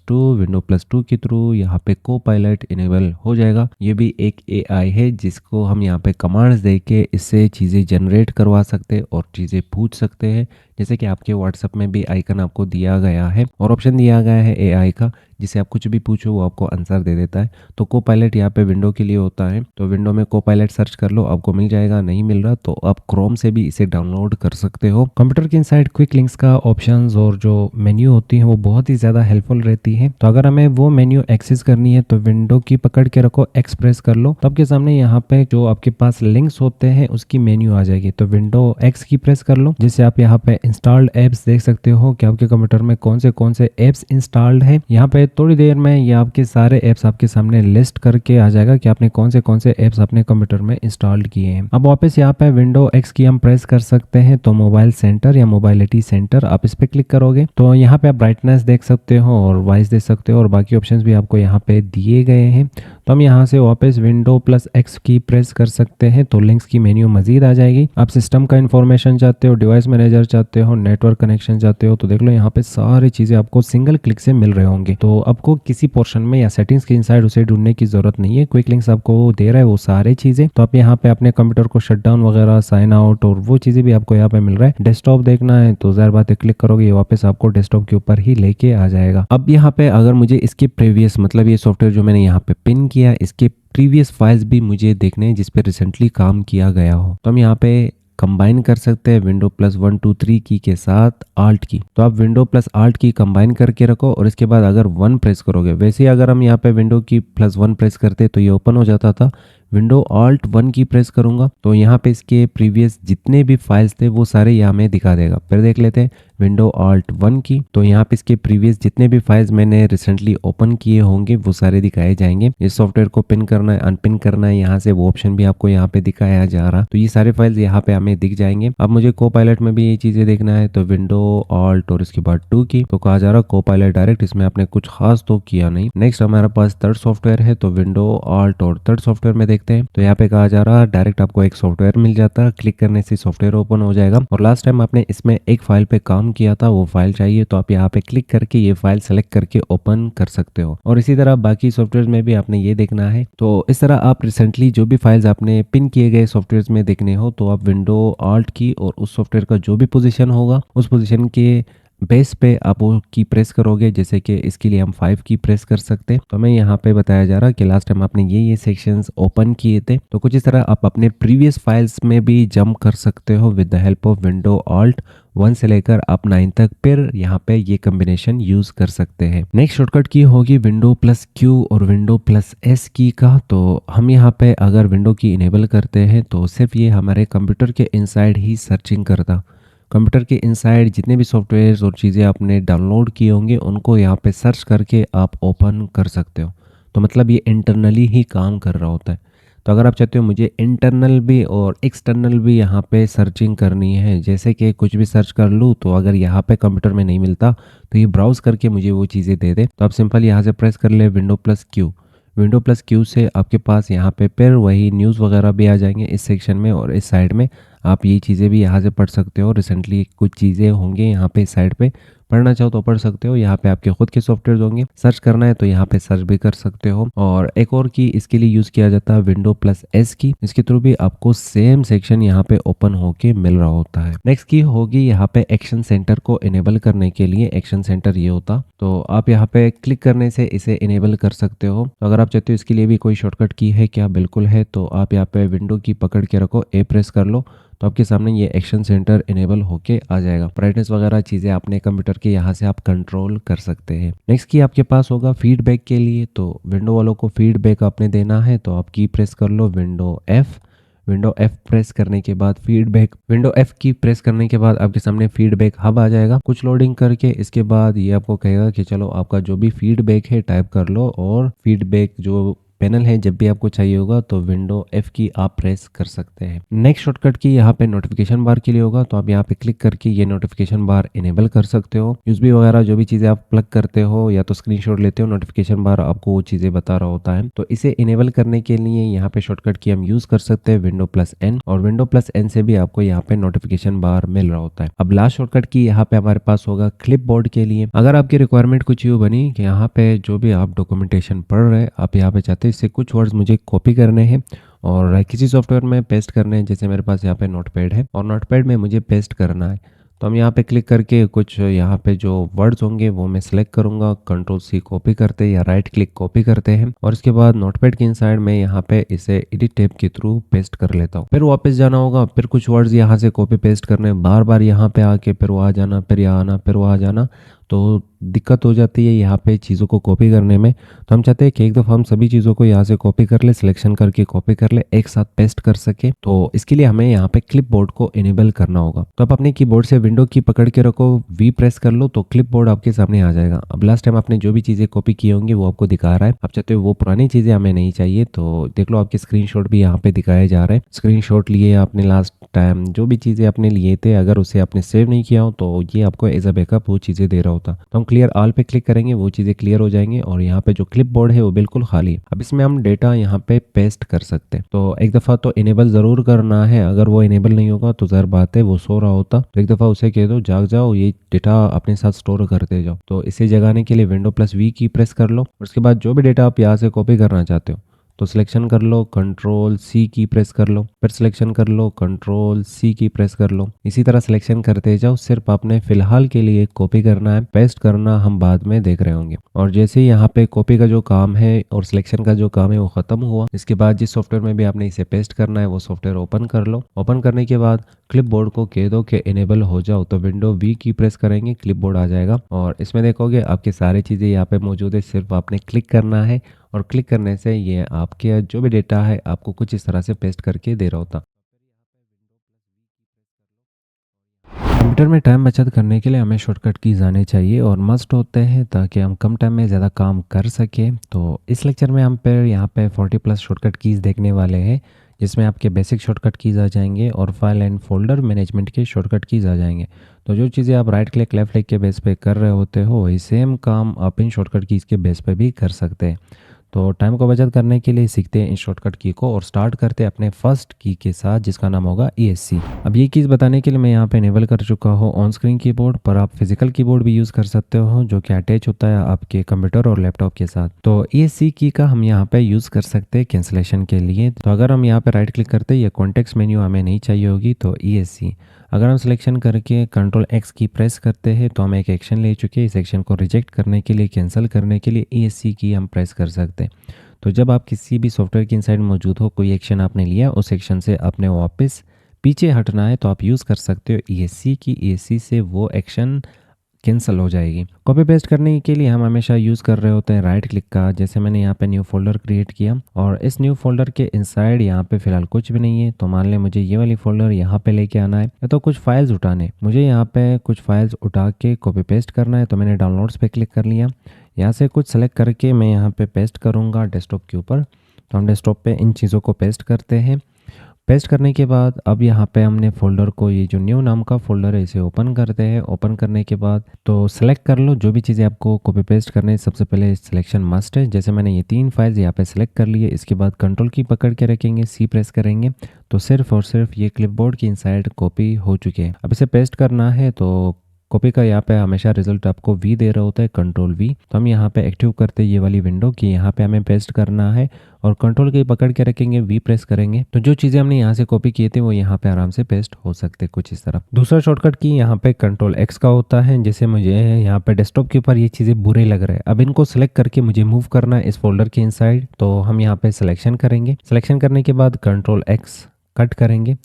टू के थ्रू यहाँ पे को पायलट इनेबल हो जाएगा। ये भी एक एआई है जिसको हम यहाँ पे कमांड्स दे के इससे चीज़ें जनरेट करवा सकते हैं और चीज़ें पूछ सकते हैं। जैसे कि आपके व्हाट्सएप में भी आइकन आपको दिया गया है और ऑप्शन दिया गया है एआई का, जिसे आप कुछ भी पूछो वो आपको आंसर दे देता है। तो को पायलट यहाँ पे विंडो के लिए होता है, तो विंडो में को पायलट सर्च कर लो, आपको मिल जाएगा। नहीं मिल रहा तो आप क्रोम से भी इसे डाउनलोड कर सकते हो। कंप्यूटर के इनसाइड क्विक लिंक्स का ऑप्शंस और जो मेन्यू होती है वो बहुत ही ज़्यादा हेल्पफुल रहती है। तो अगर हमें वो मेन्यू एक्सेस करनी है तो विंडो की पकड़ के रखो, एक्स प्रेस कर लो, तो आपके सामने यहाँ पे जो आपके पास लिंक्स होते हैं उसकी मेन्यू आ जाएगी। तो विंडो एक्स की प्रेस कर लो, जिससे आप यहाँ पे इंस्टॉल्ड एप्स देख सकते हो कि आपके कंप्यूटर में कौन से एप्स इंस्टॉल्ड है। यहाँ पे थोड़ी देर में ये आपके सारे एप्स आपके सामने लिस्ट करके आ जाएगा कि आपने कौन से एप्स अपने कंप्यूटर में इंस्टॉल्ड किए हैं। अब वापस यहाँ पे विंडो एक्स की हम प्रेस कर सकते हैं, तो मोबाइल सेंटर या मोबाइलिटी सेंटर आप इस पे क्लिक करोगे तो यहाँ पे आप ब्राइटनेस देख सकते हो और वॉइस देख सकते हो और बाकी ऑप्शंस भी आपको यहाँ पे दिए गए हैं। तो हम यहाँ से वापस विंडो प्लस एक्स की प्रेस कर सकते हैं तो लिंक्स की मेन्यू मजीद आ जाएगी। आप सिस्टम का इन्फॉर्मेशन चाहते हो, डिवाइस मैनेजर चाहते हो, नेटवर्क कनेक्शन चाहते हो, तो देख लो यहाँ पे सारी चीजें आपको सिंगल क्लिक से मिल रहे होंगे। तो आपको किसी पोर्शन में या सेटिंग्स के इनसाइड उसे ढूंढने की जरूरत नहीं है, क्विक लिंक्स आपको दे रहा है वो सारी चीजें। तो आप यहाँ पे अपने कंप्यूटर को शट डाउन वगैरह, साइन आउट और वो चीजें भी आपको यहाँ पे मिल रहा है। डेस्कटॉप देखना है तो जाहिर बात है क्लिक करोगे ये वापस आपको डेस्कटॉप के ऊपर ही लेके आ जाएगा। अब यहाँ पे अगर मुझे इसके प्रीवियस, मतलब ये सॉफ्टवेयर जो मैंने यहाँ पे पिन किया, इसके प्रीवियस फाइल्स भी मुझे देखने हैं जिस पे रिसेंटली काम किया गया हो, तो हम यहाँ पे कंबाइन कर सकते हैं विंडो प्लस 1 2 3 की के साथ आल्ट की। तो आप विंडो प्लस आल्ट की कंबाइन करके रखो और इसके बाद अगर 1 प्रेस करोगे, वैसे ही अगर हम यहाँ पे विंडो की प्लस 1 प्रेस करते तो ये ओपन हो जाता था। विंडो ऑल्ट 1 की प्रेस करूंगा तो यहाँ पे इसके प्रीवियस जितने भी फाइल्स थे वो सारे यहाँ में दिखा देगा। फिर देख लेते हैं विंडो ऑल्ट 1 की, तो यहाँ पे इसके प्रीवियस जितने भी फाइल्स मैंने रिसेंटली ओपन किए होंगे वो सारे दिखाए जाएंगे। इस सॉफ्टवेयर को पिन करना है, अनपिन करना है, यहाँ से वो ऑप्शन भी आपको यहाँ पे दिखाया जा रहा, तो ये सारे फाइल्स यहाँ पे हमें दिख जाएंगे। अब मुझे को पायलट में भी ये चीजें देखना है तो विंडो ऑल्ट और इसके बाद 2 की, तो कहा जा रहा को पायलट डायरेक्ट, इसमें आपने कुछ खास तो किया नहीं। नेक्स्ट हमारे पास थर्ड सॉफ्टवेयर है, तो विंडो ऑल्ट और थर्ड सॉफ्टवेयर में देखते हैं। तो यहाँ पे कहा जा रहा डायरेक्ट आपको एक सॉफ्टवेयर मिल जाता है, क्लिक करने से सॉफ्टवेयर ओपन हो जाएगा। और लास्ट टाइम आपने इसमें एक फाइल पे काम किया था, वो फाइल चाहिए तो आप यहाँ पे क्लिक करके ये फाइल सेलेक्ट करके ओपन कर सकते हो। और इसी तरह बाकी सॉफ्टवेयर में भी आपने ये देखना है। तो इस तरह आप रिसेंटली जो भी फाइल्स आपने पिन किए गए सॉफ्टवेयर में देखने हो तो आप विंडो ऑल्ट की और उस सॉफ्टवेयर का जो भी पोजीशन होगा उस पोजीशन के बेस पे आप वो की प्रेस करोगे। जैसे कि इसके लिए हम 5 की प्रेस कर सकते हैं। तो हमें यहाँ पे बताया जा रहा कि लास्ट टाइम आपने ये सेक्शंस ओपन किए थे, तो कुछ इस तरह आप अपने प्रीवियस फाइल्स में भी जंप कर सकते हो with the help of window alt 1 से लेकर आप 9 तक। फिर यहाँ पे ये कॉम्बिनेशन यूज कर सकते हैं। नेक्स्ट शॉर्टकट की होगी विंडो प्लस क्यू और विंडो प्लस एस की का। तो हम यहाँ पे अगर विंडो की इनेबल करते हैं तो सिर्फ ये हमारे कंप्यूटर के इनसाइड ही सर्चिंग करता। कंप्यूटर के इनसाइड जितने भी सॉफ्टवेयर और चीज़ें आपने डाउनलोड किए होंगे उनको यहाँ पे सर्च करके आप ओपन कर सकते हो। तो मतलब ये इंटरनली ही काम कर रहा होता है। तो अगर आप चाहते हो मुझे इंटरनल भी और एक्सटर्नल भी यहाँ पे सर्चिंग करनी है, जैसे कि कुछ भी सर्च कर लूँ तो अगर यहाँ पे कंप्यूटर में नहीं मिलता तो ये ब्राउज करके मुझे वो चीज़ें दे दे, तो आप सिंपल यहाँ से प्रेस कर ले window plus Q. Window plus Q से आपके पास यहाँ पे फिर वही न्यूज़ वगैरह भी आ जाएंगे इस सेक्शन में, और इस साइड में आप ये चीज़ें भी यहाँ से पढ़ सकते हो। रिसेंटली कुछ चीज़ें होंगे यहाँ पे इस साइड पे, पढ़ना चाहो तो पढ़ सकते हो। यहाँ पे आपके खुद के सॉफ्टवेयर होंगे, सर्च करना है तो यहाँ पे सर्च भी कर सकते हो। और एक और की इसके लिए यूज़ किया जाता है विंडो प्लस एस की, इसके थ्रू भी आपको सेम सेक्शन यहाँ पे ओपन होके मिल रहा होता है। नेक्स्ट की होगी यहाँ पे एक्शन सेंटर को इनेबल करने के लिए। एक्शन सेंटर ये होता, तो आप यहाँ पे क्लिक करने से इसे इनेबल कर सकते हो। तो अगर आप चाहते हो इसके लिए भी कोई शॉर्टकट की है क्या, बिल्कुल है। तो आप यहाँ पे विंडो की पकड़ के रखो, ए प्रेस कर लो, तो आपके सामने ये एक्शन सेंटर इनेबल होके आ जाएगा। ब्राइटनेस वगैरह चीज़ें अपने कंप्यूटर के यहाँ से आप कंट्रोल कर सकते हैं। नेक्स्ट की आपके पास होगा फीडबैक के लिए। तो विंडो वालों को फीडबैक आपने देना है तो आप की प्रेस कर लो विंडो एफ प्रेस करने के बाद विंडो एफ की प्रेस करने के बाद आपके सामने फीडबैक हब आ जाएगा। कुछ लोडिंग करके इसके बाद ये आपको कहेगा कि चलो आपका जो भी फीडबैक है टाइप कर लो, और फीडबैक जो पैनल है जब भी आपको चाहिए होगा तो विंडो एफ की आप प्रेस कर सकते हैं। नेक्स्ट शॉर्टकट की यहाँ पे नोटिफिकेशन बार के लिए होगा, तो आप यहाँ पे क्लिक करके ये नोटिफिकेशन बार इनेबल कर सकते हो। यूएसबी वगैरह जो भी चीज़ें आप प्लग करते हो या तो स्क्रीनशॉट लेते हो, नोटिफिकेशन बार आपको वो चीज़ें बता रहा होता है। तो इसे इनेबल करने के लिए यहाँ पे शॉर्टकट की हम यूज़ कर सकते हैं विंडो प्लस एन, और विंडो प्लस एन से भी आपको यहाँ पे नोटिफिकेशन बार मिल रहा होता है। अब लास्ट शॉर्टकट की यहाँ पे हमारे पास होगा क्लिपबोर्ड के लिए। अगर आपकी रिक्वायरमेंट कुछ यूँ बनी कि यहाँ पे जो भी आप डॉक्यूमेंटेशन पढ़ रहे हैं, आप यहाँ पे चाहते हैं इससे कुछ वर्ड्स मुझे कॉपी करने हैं और किसी सॉफ्टवेयर में पेस्ट करने हैं, जैसे मेरे पास यहाँ पे नोटपैड है और नोटपैड में मुझे पेस्ट करना है, तो हम यहाँ पे क्लिक करके कुछ यहाँ पे जो वर्ड्स होंगे वो मैं सिलेक्ट करूँगा, कंट्रोल सी कॉपी करते हैं या राइट क्लिक कॉपी करते हैं, और इसके बाद नोटपैड के इनसाइड में यहाँ पे इसे एडिट टैब के थ्रू पेस्ट कर लेता हूँ। फिर वापस जाना होगा, फिर कुछ वर्ड्स यहाँ से कॉपी पेस्ट करने, बार बार यहाँ पे आके फिर वहाँ जाना, फिर यहाँ आना, फिर वहाँ जाना, तो दिक्कत हो जाती है यहाँ पे चीज़ों को कॉपी करने में। तो हम चाहते हैं कि एक दफ़ा हम सभी चीज़ों को यहाँ से कॉपी कर ले, सिलेक्शन करके कॉपी कर ले, एक साथ पेस्ट कर सके। तो इसके लिए हमें यहाँ पे क्लिपबोर्ड को इनेबल करना होगा। तो आप अपने कीबोर्ड से विंडो की पकड़ के रखो, वी प्रेस कर लो तो क्लिपबोर्ड आपके सामने आ जाएगा। अब लास्ट टाइम आपने जो भी चीज़ें कॉपी की होंगी वो आपको दिखा रहा है। आप चाहते हो वो पुरानी चीज़ें हमें नहीं चाहिए, तो देख लो आपके स्क्रीनशॉट भी यहाँ पे दिखाए जा रहे हैं। स्क्रीनशॉट लिए आपने लास्ट टाइम जो भी चीज़ें आपने लिए थे, अगर उसे आपने सेव नहीं किया हो तो ये आपको एज अ बैकअप वो चीज़ें दे रहा होता। तो हम क्लियर ऑल पे क्लिक करेंगे, वो चीज़ें क्लियर हो जाएंगी और यहाँ पे जो क्लिपबोर्ड है वो बिल्कुल खाली है। अब इसमें हम डेटा यहाँ पे पेस्ट कर सकते हैं। तो एक दफ़ा तो इनेबल ज़रूर करना है, अगर वो इनेबल नहीं होगा तो ज़रूर बात है वो सो रहा होता। तो एक दफ़ा उसे कह दो जाग जाओ, ये डेटा अपने साथ स्टोर करते जाओ। तो इसे जगाने के लिए विंडो प्लस वी की प्रेस कर लो, उसके बाद जो भी डेटा आप यहाँ से कॉपी करना चाहते हो तो सिलेक्शन कर लो, कंट्रोल सी की प्रेस कर लो, फिर सिलेक्शन कर लो, कंट्रोल सी की प्रेस कर लो। इसी तरह सिलेक्शन करते जाओ, सिर्फ आपने फिलहाल के लिए कॉपी करना है, पेस्ट करना हम बाद में देख रहे होंगे। और जैसे ही यहाँ पे कॉपी का जो काम है और सिलेक्शन का जो काम है वो खत्म हुआ, इसके बाद जिस सॉफ्टवेयर में भी आपने इसे पेस्ट करना है वो सॉफ्टवेयर ओपन कर लो। ओपन करने के बाद क्लिपबोर्ड को कह दो कि इनेबल हो जाओ, तो विंडो वी की प्रेस करेंगे, क्लिपबोर्ड आ जाएगा और इसमें देखोगे आपकी सारी चीज़ें यहाँ पे मौजूद है, सिर्फ आपने क्लिक करना है और क्लिक करने से ये आपके जो भी डेटा है आपको कुछ इस तरह से पेस्ट करके दे रहा होता। कंप्यूटर में टाइम बचत करने के लिए हमें शॉर्टकट कीज़ आने चाहिए और मस्ट होते हैं ताकि हम कम टाइम में ज़्यादा काम कर सकें। तो इस लेक्चर में हम पे यहाँ पे 40+ शॉर्टकट कीज़ देखने वाले हैं, जिसमें आपके बेसिक शॉर्टकट कीज़ आ जाएंगे और फाइल एंड फोल्डर मैनेजमेंट के शॉर्टकट कीज़ आ जाएंगे। तो जो चीज़ें आप राइट क्लिक लेफ्ट क्लिक के बेस पे कर रहे होते हो वही सेम काम आप इन शॉर्टकट कीज़ के बेस पे भी कर सकते हैं। तो टाइम को बचत करने के लिए सीखते हैं इन शॉर्टकट की को और स्टार्ट करते हैं अपने फर्स्ट की के साथ, जिसका नाम होगा ESC। अब ये कीज़ बताने के लिए मैं यहाँ पे इनेबल कर चुका हूँ ऑन स्क्रीन कीबोर्ड, पर आप फिजिकल कीबोर्ड भी यूज़ कर सकते हो जो कि अटैच होता है आपके कंप्यूटर और लैपटॉप के साथ। तो ESC की का हम यहाँ पे यूज़ कर सकते हैं कैंसिलेशन के लिए। तो अगर हम यहाँ पे राइट क्लिक करते हैं, ये कॉन्टेक्स्ट मेन्यू हमें नहीं चाहिए होगी, तो ESC अगर हम सिलेक्शन करके कंट्रोल X की प्रेस करते हैं तो हम एक एक्शन ले चुके हैं। इस एक्शन को रिजेक्ट करने के लिए, कैंसिल करने के लिए ESC की हम प्रेस कर सकते हैं। तो जब आप किसी भी सॉफ्टवेयर की इनसाइड मौजूद हो, कोई एक्शन आपने लिया, उस एक्शन से आपने वापस पीछे हटना है तो आप यूज़ कर सकते हो ESC की। ESC से वो एक्शन कैंसिल हो जाएगी। कॉपी पेस्ट करने के लिए हम हमेशा यूज़ कर रहे होते हैं राइट क्लिक का। जैसे मैंने यहाँ पे न्यू फोल्डर क्रिएट किया और इस न्यू फोल्डर के इनसाइड यहाँ पे फिलहाल कुछ भी नहीं है, तो मान लें मुझे ये वाली फोल्डर यहाँ पे लेके आना है या तो कुछ फाइल्स उठाने, मुझे यहाँ पे कुछ फाइल्स उठा के कॉपी पेस्ट करना है। तो मैंने डाउनलोड्स पे क्लिक कर लिया, यहाँ से कुछ सेलेक्ट करके मैं यहाँ पे पेस्ट करूँगा डेस्कटॉप के ऊपर। तो हम डेस्कटॉप पे इन चीज़ों को पेस्ट करते हैं। पेस्ट करने के बाद अब यहाँ पे हमने फोल्डर को, ये जो न्यू नाम का फोल्डर है, इसे ओपन करते हैं। ओपन करने के बाद तो सेलेक्ट कर लो जो भी चीज़ें आपको कॉपी पेस्ट करने, सबसे पहले सिलेक्शन मस्ट है। जैसे मैंने ये 3 फाइल्स यहाँ पे सेलेक्ट कर लिए, इसके बाद कंट्रोल की पकड़ के रखेंगे, सी प्रेस करेंगे तो सिर्फ और सिर्फ ये क्लिपबोर्ड की इनसाइड कॉपी हो चुके हैं। अब इसे पेस्ट करना है तो कॉपी का यहाँ पे हमेशा रिजल्ट आपको वी दे रहा होता है, कंट्रोल वी। तो हम यहाँ पे एक्टिव करते हैं ये वाली विंडो की, यहाँ पे हमें पेस्ट करना है और कंट्रोल की पकड़ के रखेंगे, वी प्रेस करेंगे तो जो चीज़ें हमने यहाँ से कॉपी किए थे वो यहाँ पे आराम से पेस्ट हो सकते कुछ इस तरह। दूसरा शॉर्टकट की यहाँ पे कंट्रोल X का होता है। जैसे मुझे यहाँ पे डेस्कटॉप के ऊपर ये चीज़ें बुरे लग रहे हैं, अब इनको सेलेक्ट करके मुझे मूव करना है इस फोल्डर के इनसाइड। तो हम यहाँ पे सिलेक्शन करेंगे, सिलेक्शन करने के बाद कंट्रोल X कट करेंगे,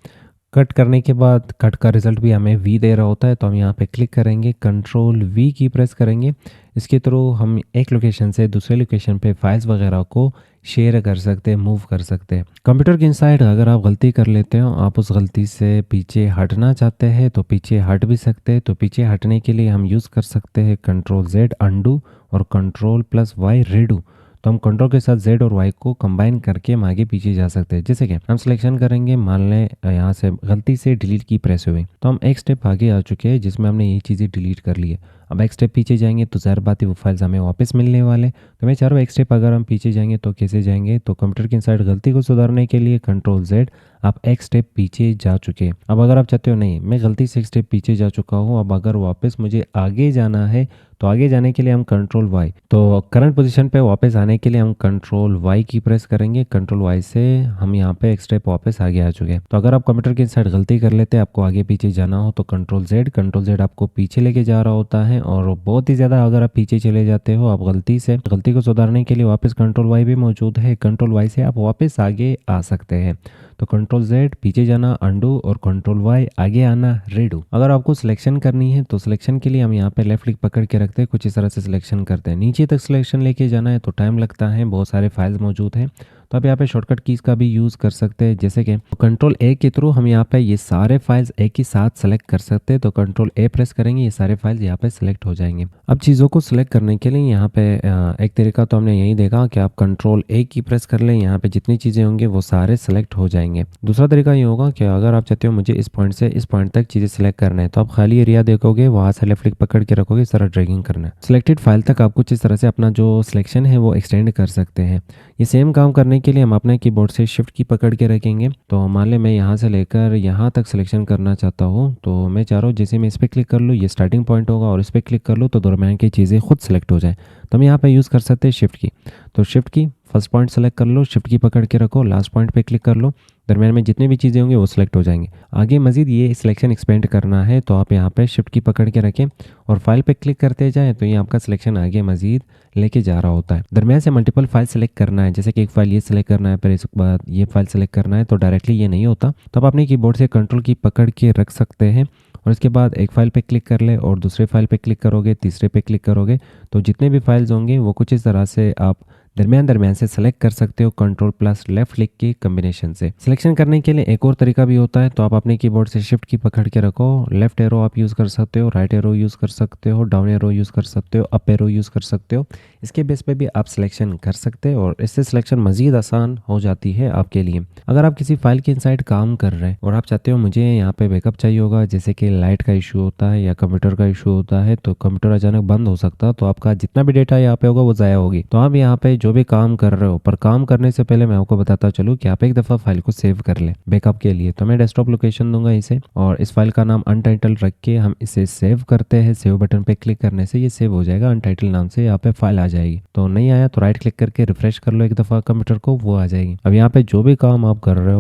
कट करने के बाद कट का रिजल्ट भी हमें वी दे रहा होता है, तो हम यहाँ पे क्लिक करेंगे, कंट्रोल वी की प्रेस करेंगे। इसके थ्रू हम एक लोकेशन से दूसरे लोकेशन पे फाइल्स वगैरह को शेयर कर सकते हैं, मूव कर सकते हैं। कंप्यूटर के इनसाइड अगर आप गलती कर लेते हो, आप उस गलती से पीछे हटना चाहते हैं तो पीछे हट भी सकते हैं। तो पीछे हटने के लिए हम यूज़ कर सकते हैं कंट्रोल जेड अनडू और कंट्रोल प्लस वाई रीडू। तो हम कंट्रोल के साथ जेड और वाई को कंबाइन करके हम आगे पीछे जा सकते हैं। जैसे कि हम सिलेक्शन करेंगे, मान लें यहाँ से गलती से डिलीट की प्रेस हुई, तो हम एक स्टेप आगे आ चुके हैं जिसमें हमने ये चीज़ें डिलीट कर ली है। अब एक स्टेप पीछे जाएंगे तो ज़ाहिर बात है वो फाइल्स हमें वापस मिलने वाले। तो मैं चाह रहा हूँ एक स्टेप अगर हम पीछे जाएंगे तो कैसे जाएंगे, तो कंप्यूटर के इनसाइड गलती को सुधारने के लिए कंट्रोल जेड, आप एक स्टेप पीछे जा चुके हैं। अब अगर आप चाहते हो नहीं मैं गलती से एक स्टेप पीछे जा चुका हूँ, अब अगर वापस मुझे आगे जाना है तो आगे जाने के लिए हम कंट्रोल वाई, तो करंट पोजीशन पे वापस आने के लिए हम कंट्रोल वाई की प्रेस करेंगे। कंट्रोल वाई से हम यहाँ पे एक स्टेप वापस आगे आ चुके हैं। तो अगर आप कंप्यूटर के इनसाइड गलती कर लेते हैं, आपको आगे पीछे जाना हो तो कंट्रोल जेड आपको पीछे लेके जा रहा होता है। और बहुत ही ज़्यादा अगर आप पीछे चले जाते हो, आप गलती को सुधारने के लिए वापस कंट्रोल वाई भी मौजूद है। कंट्रोल वाई से आप वापस आगे आ सकते हैं। तो कंट्रोल जेड पीछे जाना अंडू और कंट्रोल वाई आगे आना रीडू। अगर आपको सिलेक्शन करनी है तो सिलेक्शन के लिए हम यहाँ पे लेफ्ट क्लिक पकड़ के रखते हैं, कुछ इस तरह से सिलेक्शन करते हैं। नीचे तक सिलेक्शन लेके जाना है तो टाइम लगता है, बहुत सारे फाइल्स मौजूद हैं। तो आप यहाँ पे शॉर्टकट कीज़ का भी यूज़ कर सकते हैं, जैसे कि कंट्रोल ए के थ्रू हम यहाँ पे ये सारे फाइल्स एक ही साथ सेलेक्ट कर सकते हैं। तो कंट्रोल ए प्रेस करेंगे, ये सारे फाइल्स यहाँ पे सेलेक्ट हो जाएंगे। अब चीज़ों को सिलेक्ट करने के लिए यहाँ पे एक तरीका तो हमने यही देखा कि आप कंट्रोल ए की प्रेस कर लें, यहाँ पे जितनी चीज़ें होंगी वो सारे सेलेक्ट हो जाएंगे। दूसरा तरीका ये होगा कि अगर आप चाहते हो मुझे इस पॉइंट से इस पॉइंट तक चीज़ें सेलेक्ट करना है, तो आप खाली एरिया देखोगे, वहाँ से लेफ्ट क्लिक पकड़ के रखोगे, इस तरह ड्रैगिंग करना है। सिलेक्टेड फाइल तक आप कुछ इस तरह से अपना जो सिलेक्शन है वो एक्सटेंड कर सकते हैं। ये सेम काम करने के लिए हम अपने कीबोर्ड से शिफ्ट की पकड़ के रखेंगे। तो मान लें मैं यहाँ से लेकर यहाँ तक सिलेक्शन करना चाहता हूँ, तो मैं चाह रहा हूँ जैसे मैं इस पर क्लिक कर लूँ ये स्टार्टिंग पॉइंट होगा और इस पर क्लिक कर लूँ तो दरम्यान की चीज़ें खुद सेलेक्ट हो जाए। तो हम यहाँ पे यूज़ कर सकते हैं शिफ्ट की। तो शिफ्ट की फर्स्ट पॉइंट सेलेक्ट कर लो, शिफ्ट की पकड़ के रखो, लास्ट पॉइंट पे क्लिक कर लो, दरम्यान में जितनी भी चीज़ें होंगी वो सिलेक्ट हो जाएंगी। आगे मजीद ये सिलेक्शन एक्सपेंड करना है तो आप यहाँ पे शिफ्ट की पकड़ के रखें और फाइल पे क्लिक करते जाएं, तो ये आपका सिलेक्शन आगे मजीद लेके जा रहा होता है। दरम्यान से मल्टीपल फाइल सेलेक्ट करना है, जैसे कि एक फाइल ये सेलेक्ट करना है, फिर इसके बाद ये फाइल सेलेक्ट करना है, तो डायरेक्टली ये नहीं होता। तो आप अपने कीबोर्ड से कंट्रोल की पकड़ के रख सकते हैं और इसके बाद एक फाइल पे क्लिक कर ले और दूसरे फाइल पे क्लिक करोगे, तीसरे पे क्लिक करोगे, तो जितने भी फाइल्स होंगे वो कुछ इस तरह से आप दरमियान से सेलेक्ट कर सकते हो कंट्रोल प्लस लेफ्ट क्लिक के कम्बिनेशन से। सिलेक्शन करने के लिए एक और तरीका भी होता है, तो आप अपने कीबोर्ड से शिफ्ट की पकड़ के रखो, लेफ्ट एरो आप यूज़ कर सकते हो, राइट एरो यूज़ कर सकते हो, डाउन एरो यूज़ कर सकते हो, अप एरो यूज़ कर सकते हो। इसके बेस पे भी आप सिलेक्शन कर सकते हो और इससे सिलेक्शन मज़ीद आसान हो जाती है आपके लिए। अगर आप किसी फाइल के इनसाइड काम कर रहे हैं और आप चाहते हो मुझे यहाँ पे बैकअप चाहिए होगा, जैसे कि लाइट का इशू होता है या कंप्यूटर का इशू होता है, तो कंप्यूटर अचानक बंद हो सकता है, तो आपका जितना भी डेटा यहाँ पे होगा वो ज़ाया होगी। तो आप यहाँ पे जो भी काम कर रहे हो, पर काम करने से पहले मैं आपको बताता चलूँ कि आप एक दफ़ा फाइल को सेव कर ले बैकअप के लिए। तो मैं डेस्कटॉप लोकेशन दूंगा इसे और इस फाइल का नाम अनटाइटल रख के हम इसे सेव करते हैं। सेव बटन पे क्लिक करने से ये सेव हो जाएगा, अनटाइटल नाम से यहाँ पे फाइल आ जाएगी। तो नहीं आया तो राइट क्लिक करके रिफ्रेश कर लो एक दफ़ा कंप्यूटर को, वो आ जाएगी। अब यहाँ पे जो भी काम आप कर रहे